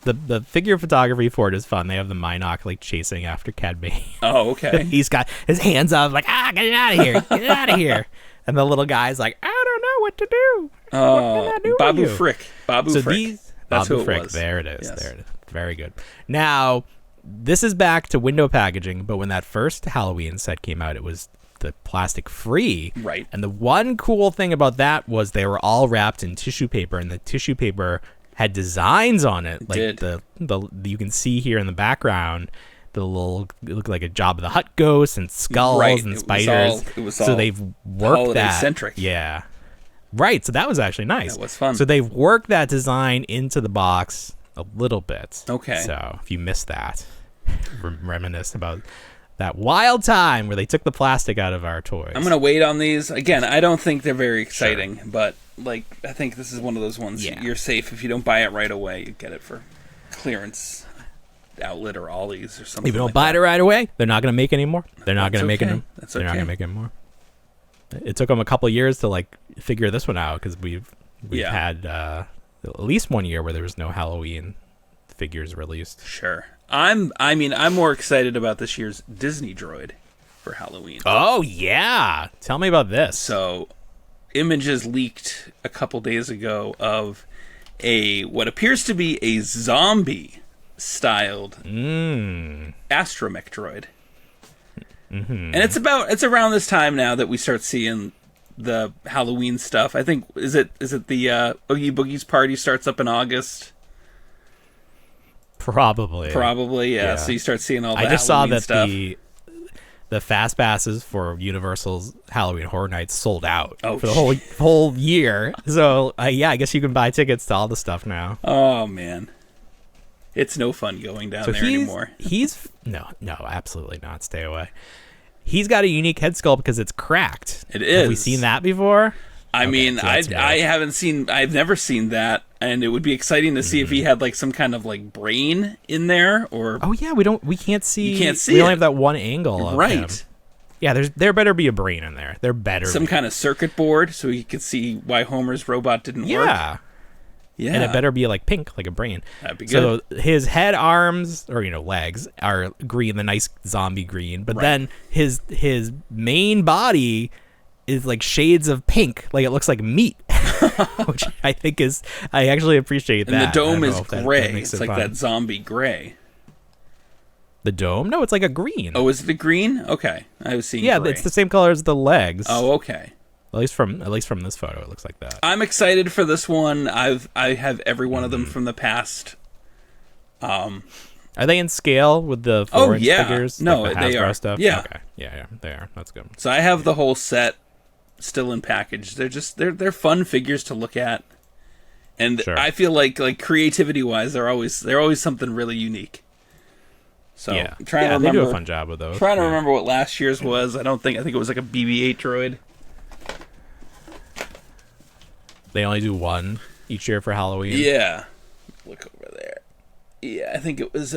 The figure photography for it is fun. They have the Minoc like chasing after Cad Bane. Oh, okay. He's got his hands up like, get it out of here. Get it out of here. And the little guy's like, I don't know what to do. What can I do Babu with you? Frick. Babu Frick. That's Babu who Frick. it was. There it is. Yes. There it is. Very good. Now, this is back to window packaging, but when that first Halloween set came out, it was the plastic free. Right. And the one cool thing about that was they were all wrapped in tissue paper, and the tissue paper had designs on it. Like the you can see here in the background, it looked like a Jabba the Hutt ghost and skulls and spiders. It was so they've worked that. Centric. Yeah. Right. So that was actually nice. That was fun. So they've worked that design into the box a little bit. Okay. So if you missed that, reminisce about that wild time where they took the plastic out of our toys. I'm gonna wait on these. Again, I don't think they're very exciting, but like I think this is one of those ones you're safe if you don't buy it right away. You get it for clearance outlet or Ollie's or something. If you don't buy it right away, they're not gonna make any more. They're not gonna make it. That's they're not gonna make any more. It took them a couple of years to like figure this one out because we've had at least 1 year where there was no Halloween figures released. Sure. I'm more excited about this year's Disney droid for Halloween. Oh yeah. Tell me about this. So images leaked a couple days ago of what appears to be a zombie styled astromech droid. And it's around this time now that we start seeing the Halloween stuff. I think is it the Oogie Boogie's party starts up in August? Probably, yeah. So you start seeing all the I just Halloween saw that stuff. the fast passes for Universal's Halloween Horror Nights sold out for the whole year. So I guess you can buy tickets to all the stuff now. Oh man, it's no fun going down there anymore. No, absolutely not. Stay away. He's got a unique head sculpt because it's cracked. It is. Have we seen that before? I mean, I've never seen that, and it would be exciting to see if he had like some kind of like brain in there, or we can't see. You can't see. We only have that one angle, right? Him. Yeah, there better be a brain in there. There better some kind of circuit board, so he could see why Homer's robot didn't work. Yeah, and it better be like pink, like a brain. That'd be good. So his head, arms, or legs are green, the nice zombie green, but then his main body is like shades of pink, like it looks like meat, which I think I actually appreciate that. And the dome is gray. It's like that zombie gray. The dome? No, it's like a green. Oh, is it a green? Okay, I was seeing. Yeah, gray. It's the same color as the legs. Oh, okay. At least from this photo, it looks like that. I'm excited for this one. I have every one of them from the past. Are they in scale with the 4-inch figures? No, like the they Hasbro are. Stuff? Yeah. Okay. Yeah, they are. That's good. So I have the whole set still in package. They're fun figures to look at, and I feel like creativity wise, they're always something really unique. So I'm trying to remember. They do a fun job with those. Trying to remember what last year's was. I think it was like a BB-8 droid. They only do one each year for Halloween. Yeah, look over there. Yeah, I think it was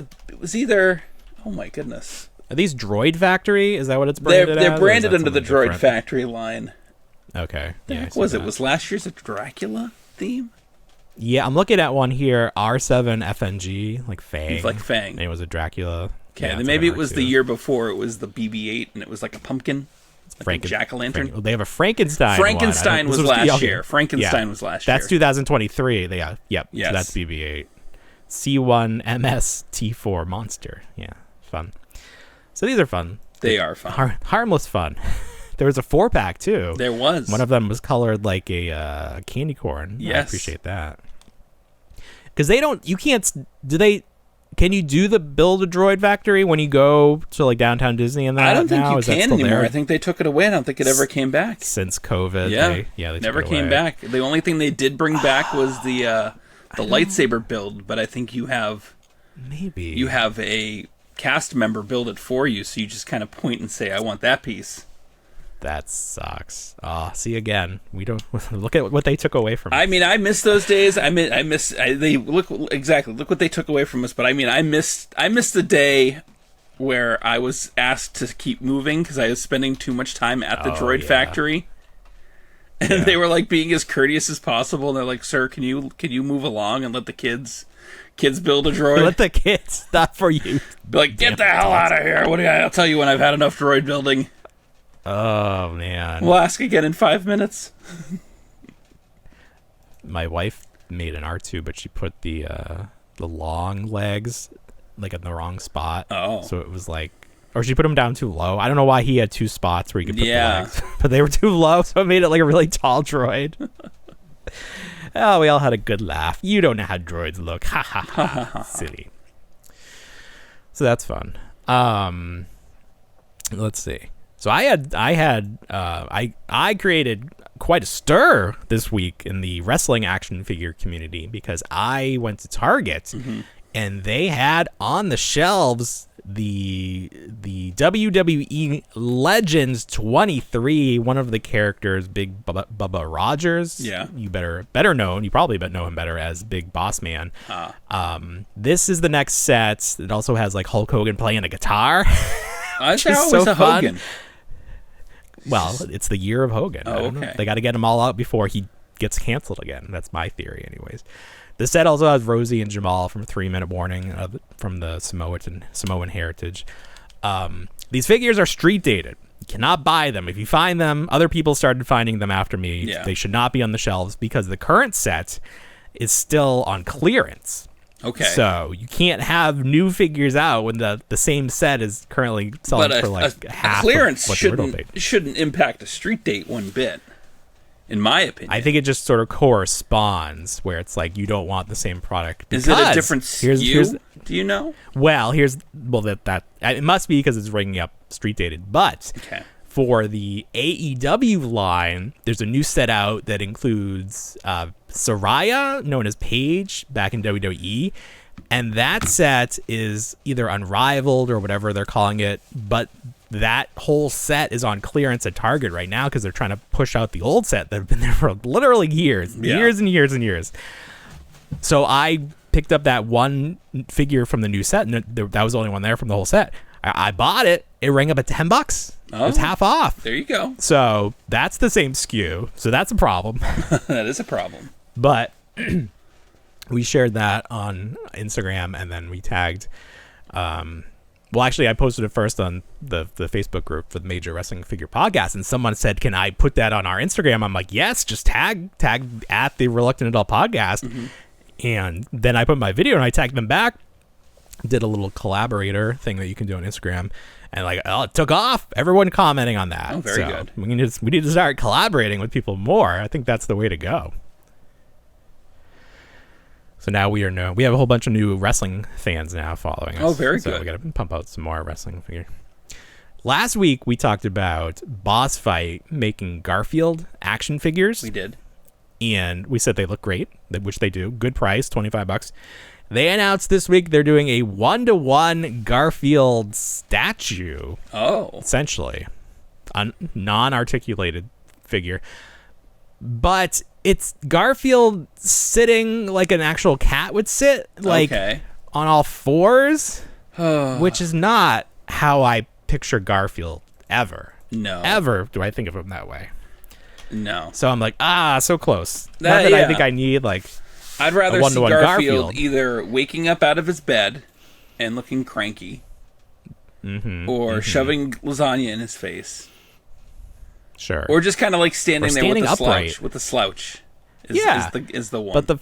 either. Oh my goodness. Are these Droid Factory? Is that what it's branded as? They're branded under the Droid Factory line. Okay. Yeah, was last year's a Dracula theme? Yeah, I'm looking at one here, R7 FNG, like Fang. It's like Fang. And it was a Dracula. Okay, then maybe it was the year before, it was the BB-8, and it was like a pumpkin. Like a jack-o'-lantern. They have a Frankenstein. Frankenstein was last year. Frankenstein was last year. That's 2023. Yep. Yes. So that's BB-8. C1 MS T4 Monster. Yeah, fun. So these are fun. They are fun. Harmless fun. There was a 4-pack too. There was. One of them was colored like a candy corn. Yes. I appreciate that. Because can you do the Build a Droid Factory when you go to like downtown Disney and that? I don't think now? you can anymore. There? I think they took it away. I don't think it ever came back. Since COVID. Yeah. They never came back. The only thing they did bring back was the lightsaber build, but I think you have a cast member build it for you, so you just kind of point and say, I want that piece. That sucks. See again. We don't look at what they took away from us. I mean, I miss those days. Look what they took away from us. But I mean, I missed the day where I was asked to keep moving because I was spending too much time at the Droid Factory, and they were like being as courteous as possible. And they're like, "Sir, can you move along and let the kids build a droid? Let the kids, not for you. Be like, get the hell out of here! I'll tell you when I've had enough droid building." Oh man. We'll ask again in 5 minutes. My wife made an R2, but she put the long legs like in the wrong spot. Oh. So it was like, or she put them down too low. I don't know why he had 2 spots where he could put the legs, but they were too low, so it made it like a really tall droid. Oh, we all had a good laugh. You don't know how droids look. Ha ha ha. Silly. So that's fun. Let's see. So I created quite a stir this week in the wrestling action figure community because I went to Target and they had on the shelves the WWE Legends 23, one of the characters, Big Bubba Rogers. Yeah, you better known. You probably know him better as Big Boss Man. This is the next set. It also has like Hulk Hogan playing a guitar. I thought it was a Hogan. Well, it's the year of Hogan. Oh, okay. They got to get him all out before he gets canceled again. That's my theory, anyways. The set also has Rosie and Jamal from 3 Minute Warning from the Samoan heritage. These figures are street dated. You cannot buy them. If you find them, other people started finding them after me. Yeah. They should not be on the shelves because the current set is still on clearance. Okay. So you can't have new figures out when the same set is currently selling for like half. A clearance of what shouldn't impact a street date one bit, in my opinion. I think it just sort of corresponds where it's like you don't want the same product. Is it a different SKU? Do you know? Well, that it must be because it's ringing up street dated. But for the AEW line, there's a new set out that includes Saraya, known as Paige, back in WWE. And that set is either unrivaled or whatever they're calling it. But that whole set is on clearance at Target right now because they're trying to push out the old set that have been there for literally years and years and years. So I picked up that one figure from the new set, and that was the only one there from the whole set. I bought it. It rang up at $10. It was half off. There you go. So that's the same SKU. So that's a problem. That is a problem. But we shared that on Instagram, and then we tagged. Well, actually, I posted it first on the Facebook group for the Major Wrestling Figure Podcast, and someone said, "Can I put that on our Instagram?" I'm like, "Yes, just tag at the Reluctant Adult Podcast." Mm-hmm. And then I put my video and I tagged them back. Did a little collaborator thing that you can do on Instagram, and it took off. Everyone commenting on that. Oh, very good. We need to start collaborating with people more. I think that's the way to go. So now we have a whole bunch of new wrestling fans now following us. Oh, very good. So we got to pump out some more wrestling figure. Last week we talked about Boss Fight making Garfield action figures. We did. And we said they look great, which they do. Good price, $25. They announced this week they're doing a 1-to-1 Garfield statue. Oh. Essentially. A non-articulated figure. But it's Garfield sitting like an actual cat would sit, on all fours, which is not how I picture Garfield ever. No. Ever do I think of him that way. No. So I'm like, so close. Not that I think I need I'd rather a see Garfield either waking up out of his bed and looking cranky, or shoving lasagna in his face. Sure. Or just kind of standing there with the upright. slouch. Is the one. But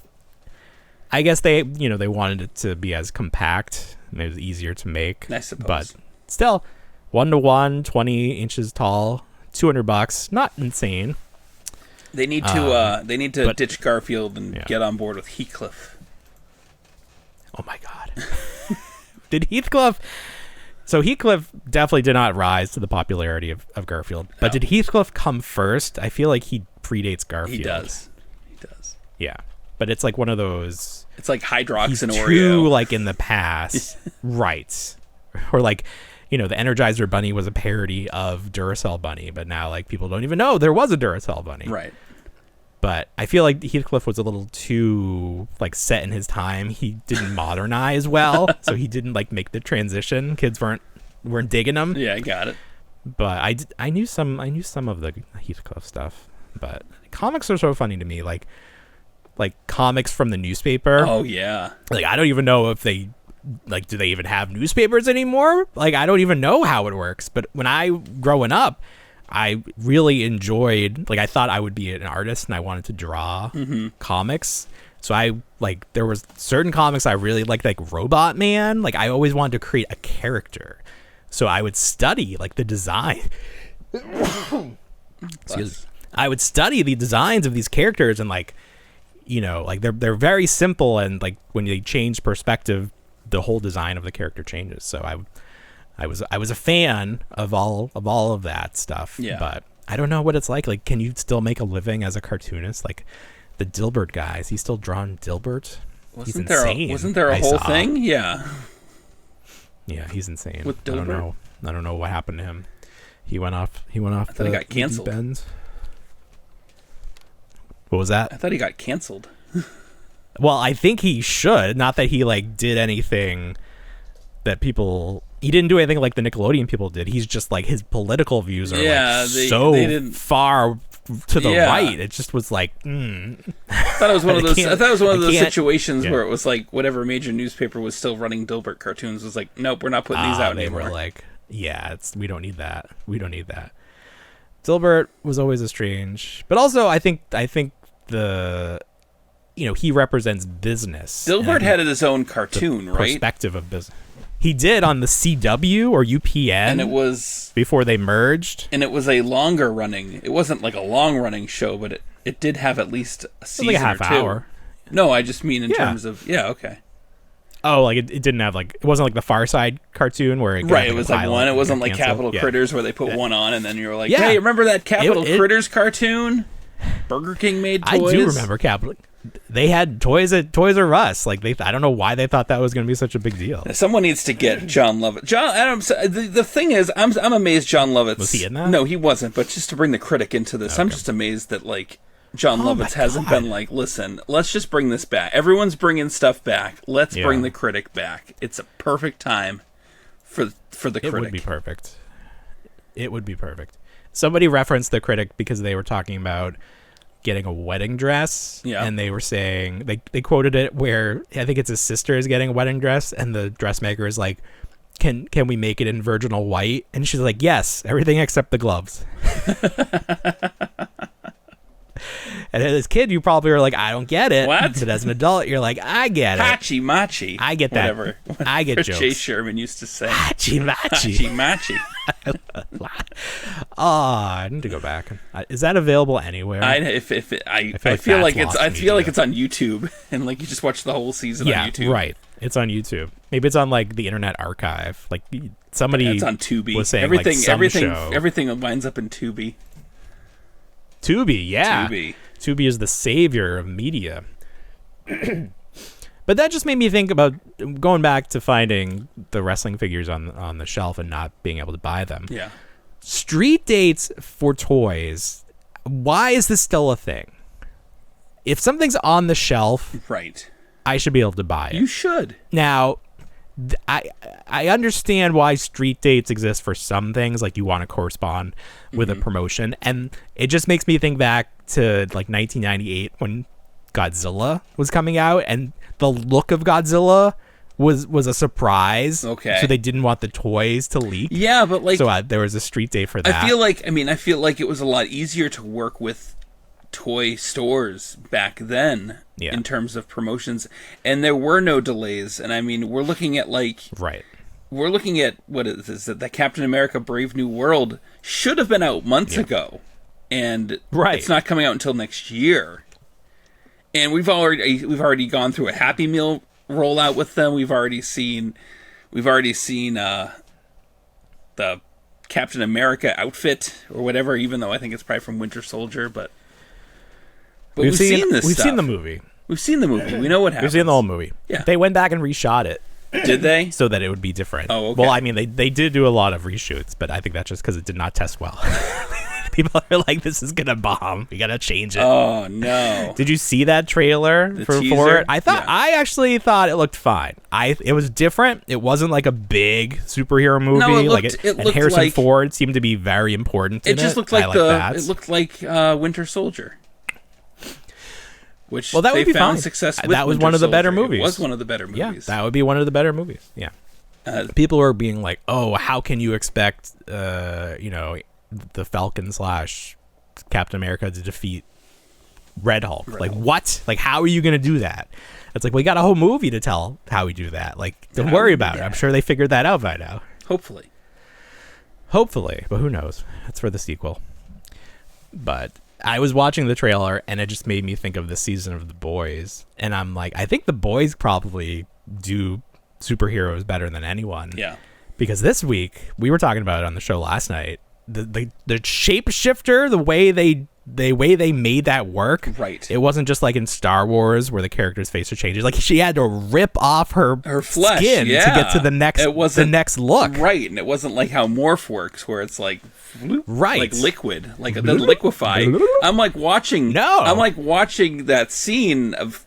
I guess they wanted it to be as compact and it was easier to make. I suppose. But still, 1-to-1, 20 inches tall, $200. Not insane. They need to ditch Garfield and get on board with Heathcliff. Oh my God. Did Heathcliff... So Heathcliff definitely did not rise to the popularity of Garfield. But did Heathcliff come first? I feel like he predates Garfield. He does. Yeah. But it's like one of those... It's like Hydrox and Oreo. Too in the past. Right. Or the Energizer Bunny was a parody of Duracell Bunny. But now people don't even know there was a Duracell Bunny. Right. But I feel like Heathcliff was a little too set in his time. He didn't modernize well, so he didn't make the transition. Kids weren't digging him. Yeah, I got it. But I knew some of the Heathcliff stuff. But comics are so funny to me, like comics from the newspaper. Oh yeah. I don't even know if they do they even have newspapers anymore? I don't even know how it works. But when I growing up, I really enjoyed, I thought I would be an artist and I wanted to draw comics. So there was certain comics I really liked, like Robot Man. I always wanted to create a character. So I would study, the design. Excuse me. I would study the designs of these characters and, they're very simple. And, when they change perspective, the whole design of the character changes. So I was a fan of all of that stuff. Yeah. But I don't know what it's like. Can you still make a living as a cartoonist? The Dilbert guys, he's still drawing Dilbert. He's insane. Wasn't there a whole thing? Yeah. Yeah, he's insane. With Dilbert? I don't know what happened to him. He went off. I thought he got canceled. What was that? I thought he got canceled. Well, I think he should. Not that he did anything that people. He didn't do anything like the Nickelodeon people did. He's just his political views are so far to the right. It just was I thought it was one of those. I thought it was one of those situations where it was whatever major newspaper was still running Dilbert cartoons was nope, we're not putting these out anymore. They were we don't need that. We don't need that. Dilbert was always a strange, but also I think the. He represents business. Dilbert had his own cartoon, right? Perspective of business. He did on the CW or UPN. And it was... Before they merged. And it was a longer running... It wasn't a long running show, but it did have at least a season a half or two. Hour. No, I just mean in terms of... Yeah, okay. Oh, it didn't have it wasn't the Far Side cartoon where it... Right, it was one. It wasn't Capital Critters where they put one on and then you were hey, remember that Capital Critters cartoon? Burger King made toys. I do remember they had toys at Toys R Us. Like I don't know why they thought that was going to be such a big deal. Someone needs to get John Lovett. John Adams. The thing is, I'm amazed John Lovett. Was he in that? No, he wasn't. But just to bring the critic into this, I'm just amazed that like John Lovitz hasn't been like, listen, let's just bring this back. Everyone's bringing stuff back. Let's bring the critic back. It's a perfect time for the critic. It would be perfect. It would be perfect. Somebody referenced the critic because they were talking about getting a wedding dress. Yeah. And they were saying, they quoted it where I think it's his sister is getting a wedding dress, and the dressmaker is like, can we make it in virginal white? And she's like, yes, everything except the gloves. And as a kid, you probably were like, I don't get it. What? But as an adult, you're like, I get it. Hachi machi. I get that. Whatever. I get jokes. Jay Sherman used to say. Hachi machi. Hachi machi. I need to go back. Is that available anywhere? I feel like it's on YouTube, and like you just watch the whole season on YouTube. Yeah, right. It's on YouTube. Maybe it's on like the Internet Archive. Like somebody it's on Tubi. Was saying everything winds up in Tubi. Tubi, yeah. Tubi is the savior of media. But that just made me think about going back to finding the wrestling figures on the shelf and not being able to buy them. Yeah. Street dates for toys. Why is this still a thing? If something's on the shelf, right, I should be able to buy it. You should. Now, I understand why street dates exist for some things, like you want to correspond with a promotion, and it just makes me think back to like 1998 when Godzilla was coming out, and the look of Godzilla was a surprise. Okay, so they didn't want the toys to leak. Yeah, but like, so there was a street date for that. I feel like it was a lot easier to work with toy stores back then in terms of promotions, and there were no delays. And I mean, we're looking at what is this, that Captain America Brave New World should have been out months ago, and it's not coming out until next year. And we've already gone through a Happy Meal rollout with them. We've already seen the Captain America outfit or whatever, even though I think it's probably from Winter Soldier, but we've seen this stuff. We've seen the movie. We've seen the movie. We know what happens. We've seen the whole movie. Yeah. They went back and reshot it. Did they? So that it would be different. Oh, okay. Well, I mean, they did do a lot of reshoots, but I think that's just because it did not test well. People are like, this is going to bomb. We got to change it. Oh, no. Did you see that trailer for it? I actually thought it looked fine. It was different. It wasn't like a big superhero movie. No, and Harrison Ford seemed to be very important in it. It just looked like Winter Soldier. Which that would be found fine. Success with. That was Winter one of the Soldier. better movies. It was one of the better movies. Yeah, that would be one of the better movies. Yeah. People are being like, "Oh, how can you expect, the Falcon / Captain America to defeat Red Hulk? Like what? Like how are you going to do that?" It's like we got a whole movie to tell how we do that. Like don't worry about it. I'm sure they figured that out by now. Hopefully, but who knows? That's for the sequel. But I was watching the trailer, and it just made me think of the season of The Boys. And I'm like, I think The Boys probably do superheroes better than anyone. Yeah. Because this week, we were talking about it on the show last night, the shapeshifter, the way they made that work. Right. It wasn't just like in Star Wars where the character's face changes. Like she had to rip off her flesh skin to get to the next look. Right. And it wasn't like how Morph works where it's like like liquid, like it doesn't liquefy. I'm like watching that scene of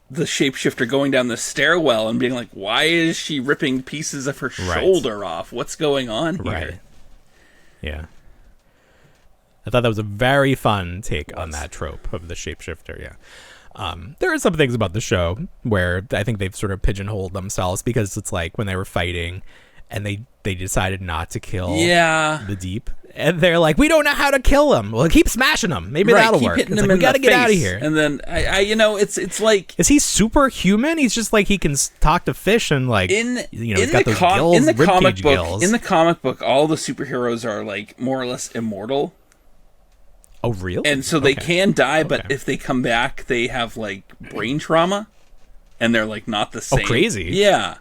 the shapeshifter going down the stairwell and being like, why is she ripping pieces of her shoulder off? What's going on here? Right. Yeah. I thought that was a very fun take on that trope of the shapeshifter, yeah. There are some things about the show where I think they've sort of pigeonholed themselves because it's like when they were fighting and they decided not to kill the Deep. And they're like, we don't know how to kill him. Well, keep smashing him. Maybe that'll work. It's like, we got to get out of here. And then, it's like... Is he superhuman? He's just like he can talk to fish and like, he's got those gills, in the comic book, gills. In the comic book, all the superheroes are like more or less immortal. Oh, really? And so they can die, but if they come back, they have like brain trauma, and they're like not the same. Oh, crazy! Yeah,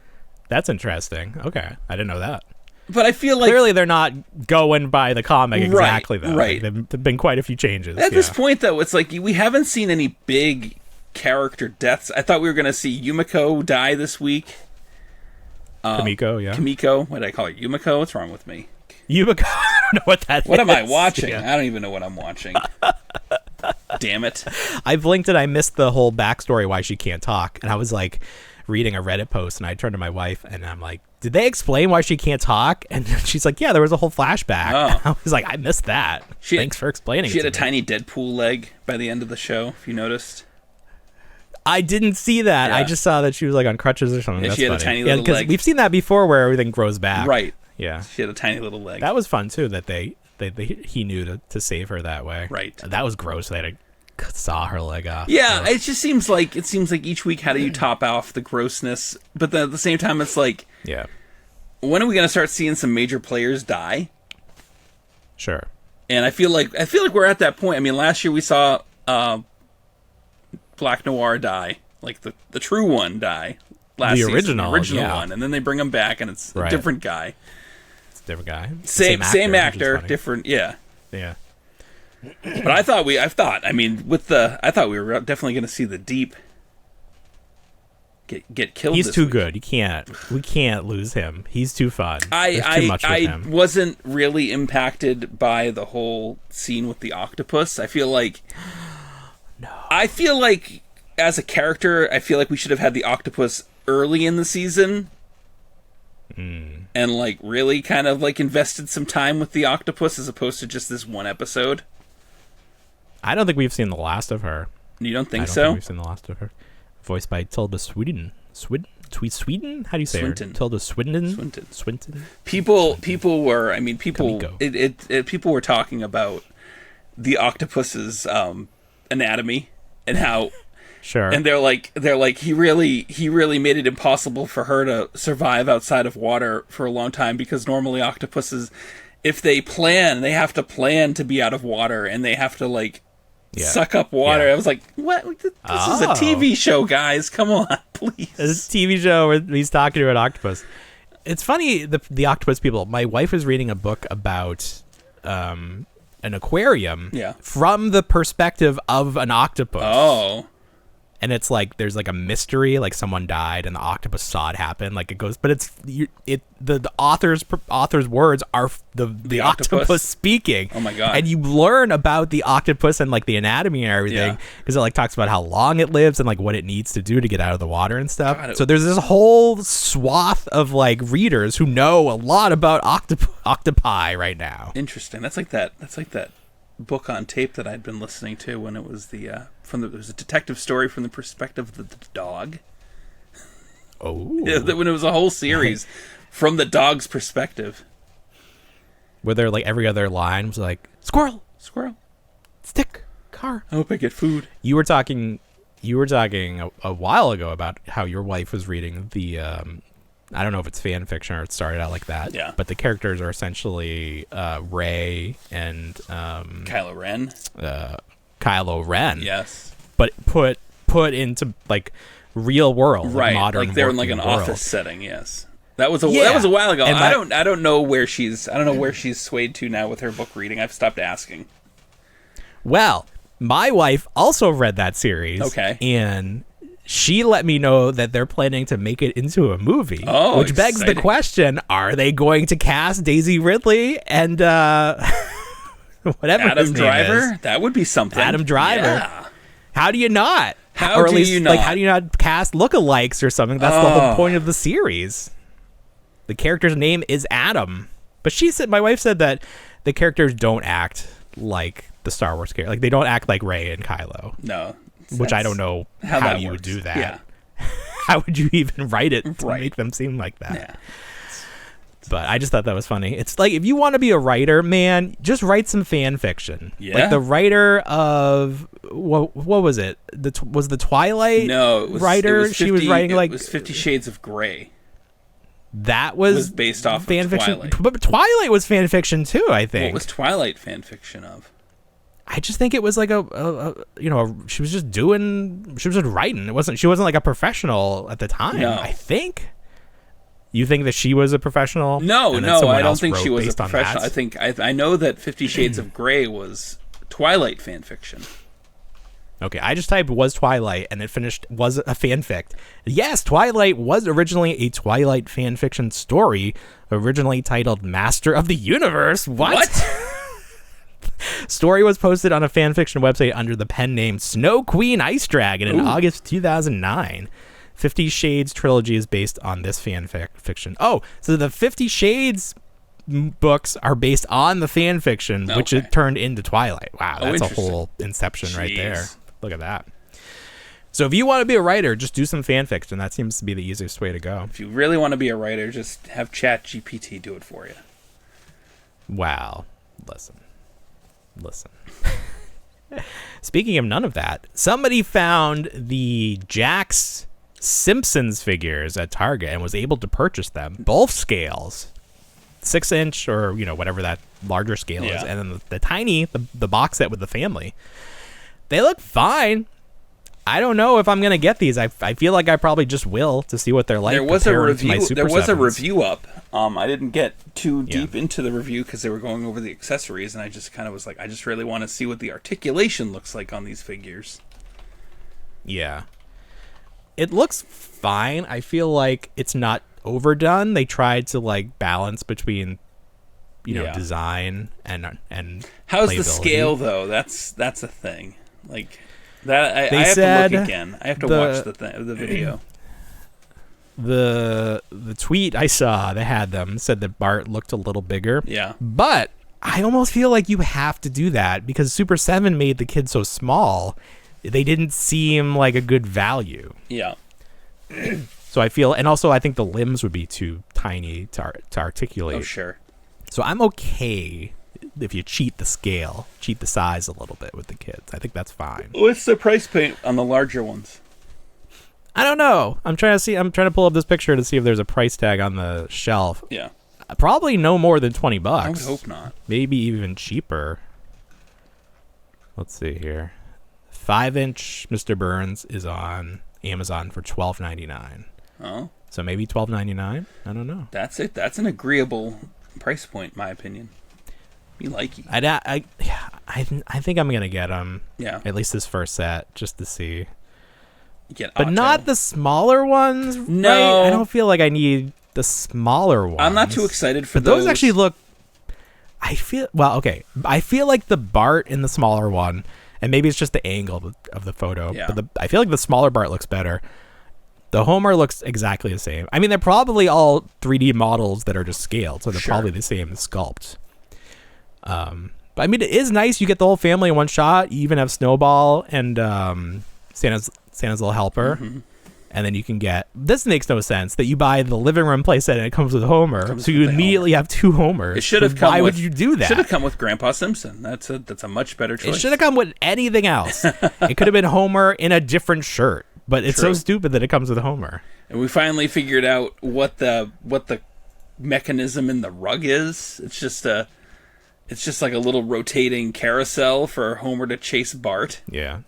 that's interesting. Okay, I didn't know that. But I feel like clearly they're not going by the comic exactly, though. Right. Like, there've been quite a few changes. At this point, though, it's like we haven't seen any big character deaths. I thought we were going to see Yumiko die this week. Kimiko, yeah. Kimiko. What did I call it? Yumiko? What's wrong with me? Yumiko. I don't know what that is. What am I watching? Yeah. I don't even know what I'm watching. Damn it. I blinked and I missed the whole backstory why she can't talk. And I was like reading a Reddit post and I turned to my wife and I'm like, did they explain why she can't talk? And she's like, yeah, there was a whole flashback. Oh. I was like, I missed that. Thanks for explaining. She had a tiny Deadpool leg by the end of the show, if you noticed. I didn't see that. Yeah. I just saw that she was like on crutches or something. Yeah, That's she had funny. a tiny little leg. We've seen that before where everything grows back. Right. Yeah. She had a tiny little leg. That was fun too that he knew to save her that way. Right. That was gross. They had to saw her leg off. Yeah, it just seems like each week how do you top off the grossness? But then at the same time it's like, yeah. When are we going to start seeing some major players die? Sure. And I feel like we're at that point. I mean, last year we saw Black Noir die, like the true one die. Last season, the original yeah. one, and then they bring him back, and it's a different guy. It's a different guy. Same actor, different. Yeah. Yeah. But I thought we were definitely going to see the Deep get killed. He's too week. Good. We can't lose him. He's too fun. I wasn't really impacted by the whole scene with the octopus. I feel like as a character, I feel like we should have had the octopus early in the season. And like really kind of like invested some time with the octopus as opposed to just this one episode. I don't think we've seen the last of her. You don't think I don't think we've seen the last of her. Voiced by Tilda Swinton. Swinton? How do you say Swinton. her? Tilda Swinton. People were talking about the octopus's anatomy and how sure. And they're like he really made it impossible for her to survive outside of water for a long time because normally octopuses, if they have to plan to be out of water and they have to like suck up water. Yeah. I was like, what? This is a TV show, guys. Come on, please. It's a TV show where he's talking to an octopus. It's funny, the octopus people. My wife was reading a book about an aquarium from the perspective of an octopus. Oh. And it's like there's like a mystery, like someone died and the octopus saw it happen. Like it goes, but the author's words are the octopus speaking. Oh my god! And you learn about the octopus and like the anatomy and everything because it like talks about how long it lives and like what it needs to do to get out of the water and stuff. God, so there's this whole swath of like readers who know a lot about octopi right now. Interesting. That's like that book on tape that I'd been listening to when it was it was a detective story from the perspective of the dog. Oh. When it was a whole series from the dog's perspective. Where there like every other line was like squirrel, stick, car. I hope I get food. You were talking a while ago about how your wife was reading the I don't know if it's fan fiction or it started out like that. Yeah. But the characters are essentially Rey and Kylo Ren. Kylo Ren. Yes. But put into like real world, right? Modern, like they're in like an world. office setting. Yes. That was a while ago. And I don't know where she's swayed to now with her book reading. I've stopped asking. Well, my wife also read that series. Okay. And she let me know that they're planning to make it into a movie. Oh, which begs the question, are they going to cast Daisy Ridley and whatever Adam his name Driver? is? That would be something. Adam Driver. Yeah. How do you not? How do you not? Like, how do you not cast lookalikes or something? That's the whole point of the series. The character's name is Adam. But my wife said that the characters don't act like the Star Wars character. Like, they don't act like Rey and Kylo. No. Which I don't know how you would do that. Yeah. How would you even write it to make them seem like that? Yeah. But I just thought that was funny. It's like, if you want to be a writer, man, just write some fan fiction. Yeah. Like the writer of what was it? Was the Twilight writer? She was writing like it was 50 Shades of Grey. That was based off fan of fiction. Twilight. But Twilight was fan fiction too, I think. What was Twilight fan fiction of? I just think it was like she was just writing. She wasn't like a professional at the time. No. I think. You think that she was a professional? No, I don't think she was a professional. I know that 50 Shades of Grey was Twilight fan fiction. Okay, I just typed was Twilight, and it finished was a fanfic. Yes, Twilight was originally a Twilight fan fiction story, originally titled Master of the Universe. What? Story was posted on a fan fiction website under the pen name Snow Queen Ice Dragon in August 2009. 50 Shades trilogy is based on this fan fiction. Oh, so the 50 Shades books are based on the fan fiction, which it turned into Twilight. Wow, that's a whole inception right there. Look at that. So if you want to be a writer, just do some fan fiction. That seems to be the easiest way to go. If you really want to be a writer, just have ChatGPT do it for you. Wow. Listen. Speaking of none of that, somebody found the Jax Simpsons figures at Target and was able to purchase them. Both scales. 6-inch or, whatever that larger scale is. And then the tiny, the box set with the family. They look fine. I don't know if I'm going to get these. I feel like I probably just will to see what they're like. There was a review up. I didn't get too deep into the review because they were going over the accessories, and I just kind of was like, I just really want to see what the articulation looks like on these figures. Yeah. It looks fine. I feel like it's not overdone. They tried to balance between design and how's the scale though? That's a thing. That I have to look again. I have to watch the video. The tweet I saw, they had them, said that Bart looked a little bigger. Yeah. But I almost feel like you have to do that because Super 7 made the kid so small, they didn't seem like a good value. Yeah. So I feel, and also I think the limbs would be too tiny to articulate. Oh, sure. So I'm okay if you cheat the scale, cheat the size a little bit with the kids. I think that's fine. What's the price point on the larger ones? I don't know. I'm trying to pull up this picture to see if there's a price tag on the shelf. Yeah. Probably no more than $20. I would hope not. Maybe even cheaper. Let's see here. 5-inch Mr. Burns is on Amazon for $12.99. Oh. So maybe $12.99? I don't know. That's it. That's an agreeable price point, in my opinion. You like it. I think I'm going to get them. Yeah. At least this first set, just to see. But not the smaller ones, no. Right? I don't feel like I need the smaller ones. I'm not too excited for those. Those actually look... I feel like the Bart in the smaller one, and maybe it's just the angle of the photo, but I feel like the smaller Bart looks better. The Homer looks exactly the same. I mean, they're probably all 3D models that are just scaled, so they're probably the same sculpt. But I mean, it is nice. You get the whole family in one shot. You even have Snowball and Santa's little helper. Mm-hmm. And then you can get... This makes no sense that you buy the living room playset and it comes with Homer. So you immediately have two Homers. It should have come. Why would you do that? It should have come with Grandpa Simpson. That's a much better choice. It should have come with anything else. It could have been Homer in a different shirt. But it's so stupid that it comes with Homer. And we finally figured out what the mechanism in the rug is. It's just like a little rotating carousel for Homer to chase Bart. Yeah,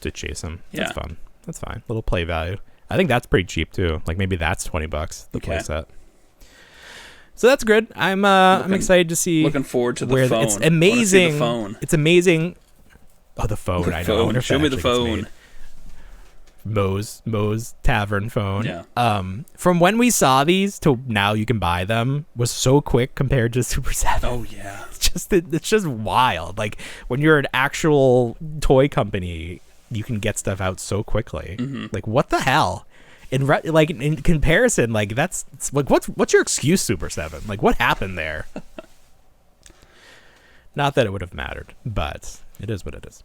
to chase him. Yeah. That's fun. That's fine. Little play value. I think that's pretty cheap too. Like maybe that's $20 the play set. So that's good. I'm excited to see. Looking forward to the phone. It's amazing. The phone. It's amazing. Oh, the phone. I know. I wonder if Show me the phone. Moe's Tavern phone. Yeah. From when we saw these to now you can buy them was so quick compared to Super 7. Oh yeah. It's just wild. Like when you're an actual toy company, you can get stuff out so quickly. Mm-hmm. Like what the hell? In comparison, like that's like what's your excuse, Super 7? Like what happened there? Not that it would have mattered, but it is what it is.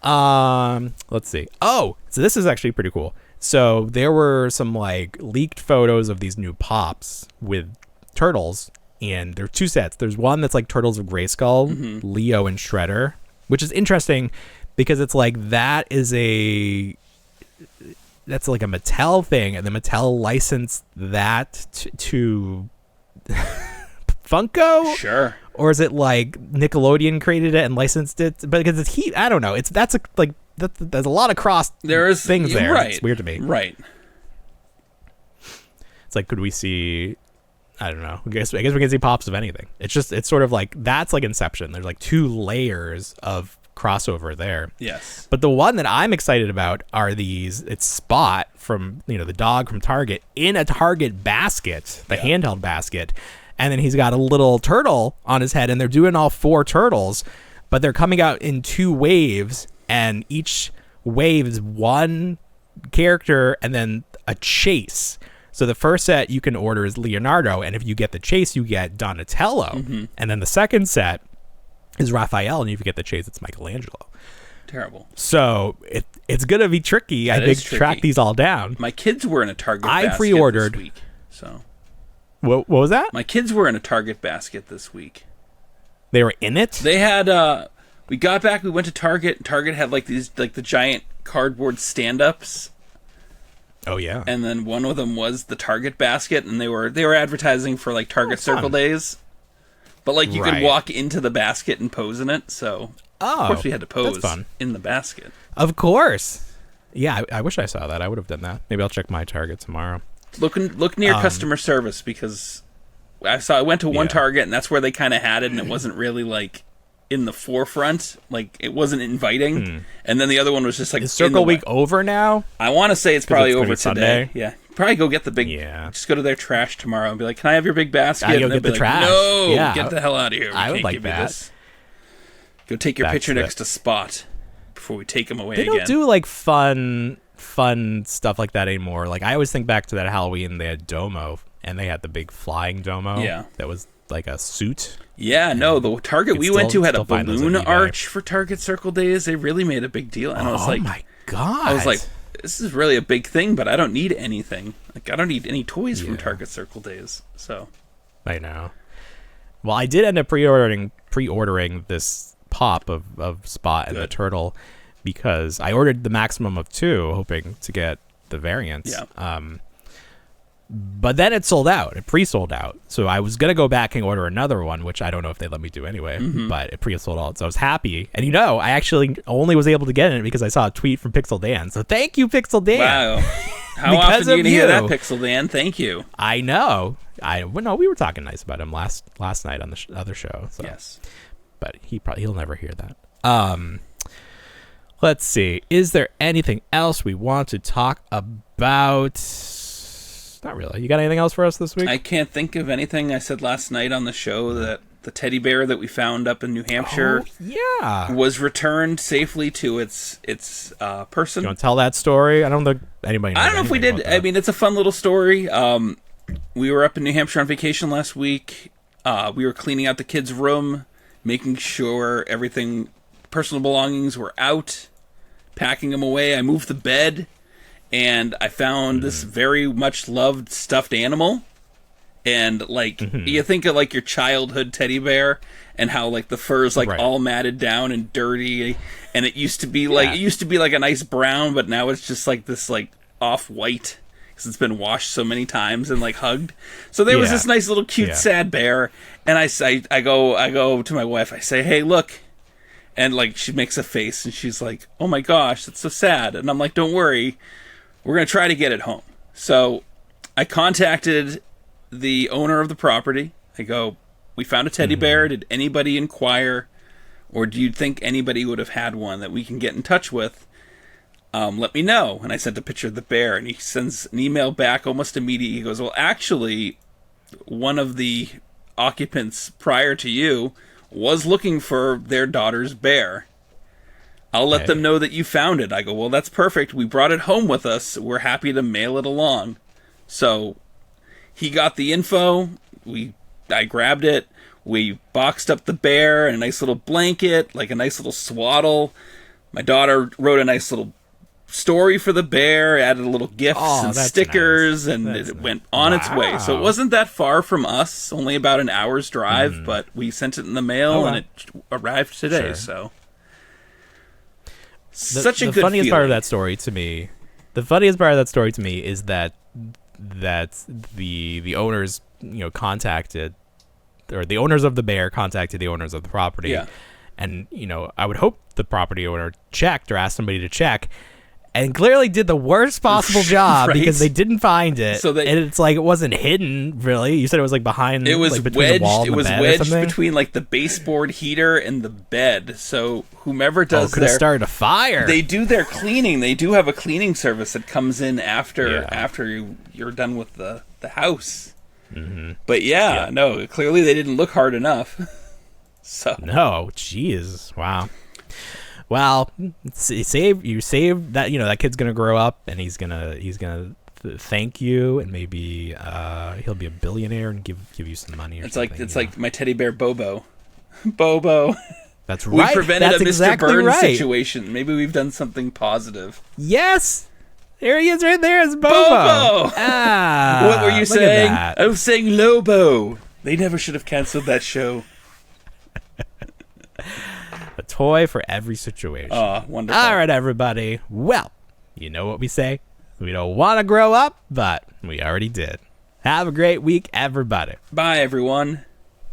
Let's see. Oh, so this is actually pretty cool. So there were some like leaked photos of these new pops with turtles, and there are two sets. There's one that's like Turtles of Grayskull, mm-hmm. Leo and Shredder, which is interesting because it's like that's like a Mattel thing, and the Mattel licensed that to Funko. Sure. Or is it like Nickelodeon created it and licensed it? But because it's I don't know. There's a lot of cross things there. Right. It's weird to me. Right. It's like, could we see, I don't know, I guess we can see pops of anything. It's sort of like, that's like Inception. There's like 2 layers of crossover there. Yes. But the one that I'm excited about are it's Spot from, the dog from Target in a Target basket, the handheld basket. And then he's got a little turtle on his head, and they're doing all 4 turtles, but they're coming out in 2 waves, and each wave is 1 character and then a chase. So the first set you can order is Leonardo, and if you get the chase, you get Donatello. And then the second set is Raphael, and if you get the chase, it's Michelangelo. Terrible. So it's going to be tricky, I think, to track these all down. My kids were in a Target basket pre-ordered this week, so... What was that? My kids were in a Target basket this week. They were in it? They had, we got back, we went to Target, and Target had like these, like the giant cardboard stand-ups. Oh, yeah. And then one of them was the Target basket, and they were advertising for like Target Circle Days. But like you could walk into the basket and pose in it, so of course we had to pose in the basket. Of course. Yeah, I wish I saw that. I would have done that. Maybe I'll check my Target tomorrow. Look near customer service, because I went to one Target, and that's where they kind of had it, and it wasn't really like in the forefront, like it wasn't inviting. And then the other one was just like, is Circle Week over now? I want to say it's probably over today. Sunday? Yeah, probably go get the big. Yeah, just go to their trash tomorrow and be like, "Can I have your big basket?" Go get the trash. No, get the hell out of here. I would like that. This. Go take your picture next to Spot before we take him away again. They don't do like fun stuff like that anymore. Like I always think back to that Halloween, they had Domo, and they had the big flying Domo. Yeah, that was like a suit. Yeah, no, the Target we went to had a balloon arch for Target Circle Days. They really made a big deal, and I was like, "Oh my god!" I was like, "This is really a big thing," but I don't need anything. Like I don't need any toys from Target Circle Days. So I know. Well, I did end up pre-ordering this pop of Spot and the turtle, because I ordered the maximum of 2, hoping to get the variants. Yeah. But then it sold out. It pre-sold out. So I was going to go back and order another one, which I don't know if they let me do anyway. But it pre-sold out. So I was happy. And I actually only was able to get it because I saw a tweet from Pixel Dan. So thank you, Pixel Dan. Wow. How often are you going to hear that, Pixel Dan? Thank you. I know. No, we were talking nice about him last night on the other show. So. Yes. But he'll never hear that. Let's see. Is there anything else we want to talk about? Not really. You got anything else for us this week? I can't think of anything. I said last night on the show that the teddy bear that we found up in New Hampshire was returned safely to its person. You want to tell that story? I don't think anybody knows. I don't know if we did. I mean, it's a fun little story. We were up in New Hampshire on vacation last week. We were cleaning out the kids' room, making sure everything, personal belongings were out, packing them away. I moved the bed, and I found this very much loved stuffed animal. And like you think of like your childhood teddy bear, and how like the fur is like all matted down and dirty, and it used to be like a nice brown, but now it's just like this like off-white because it's been washed so many times and like hugged. So there was this nice little cute sad bear, and I go to my wife, I say, "Hey, look." And like she makes a face and she's like, "Oh my gosh, that's so sad." And I'm like, "Don't worry, we're going to try to get it home." So I contacted the owner of the property. I go, "We found a teddy bear. Did anybody inquire, or do you think anybody would have had one that we can get in touch with? Let me know." And I sent a picture of the bear, and he sends an email back almost immediately. He goes, "Well, actually, one of the occupants prior to you was looking for their daughter's bear. I'll let them know that you found it." I go, "Well, that's perfect. We brought it home with us. We're happy to mail it along." So he got the info. I grabbed it. We boxed up the bear in a nice little blanket, like a nice little swaddle. My daughter wrote a nice little story for the bear, added a little gifts and stickers, and it went on its way. So it wasn't that far from us, only about an hour's drive, but we sent it in the mail, and it arrived today. So such a good funniest feeling. part of that story to me, is that the owners, contacted, or the owners of the bear contacted the owners of the property. And, I would hope the property owner checked or asked somebody to check. and clearly did the worst possible job Right? because they didn't find it. So and it's like it wasn't hidden really. You said it was like behind. It was like, between wedged. The wall and it the was bed wedged between like the baseboard heater and the bed. So whomever does could have started a fire. They do their cleaning. They do have a cleaning service that comes in after you're done with the house. Mm-hmm. But no, clearly they didn't look hard enough. So no, jeez, wow. Well, you saved that. That kid's gonna grow up and he's gonna thank you, and maybe he'll be a billionaire and give you some money. Or it's something, like like my teddy bear Bobo. Bobo. That's right. We prevented That's a Mr. exactly Burns right. situation. Maybe we've done something positive. Yes. There he is right there. It's Bobo. Bobo! Ah, what were you saying? I was saying Lobo. They never should have canceled that show. A toy for every situation. Oh, wonderful. All right, everybody. Well, you know what we say. We don't want to grow up, but we already did. Have a great week, everybody. Bye, everyone.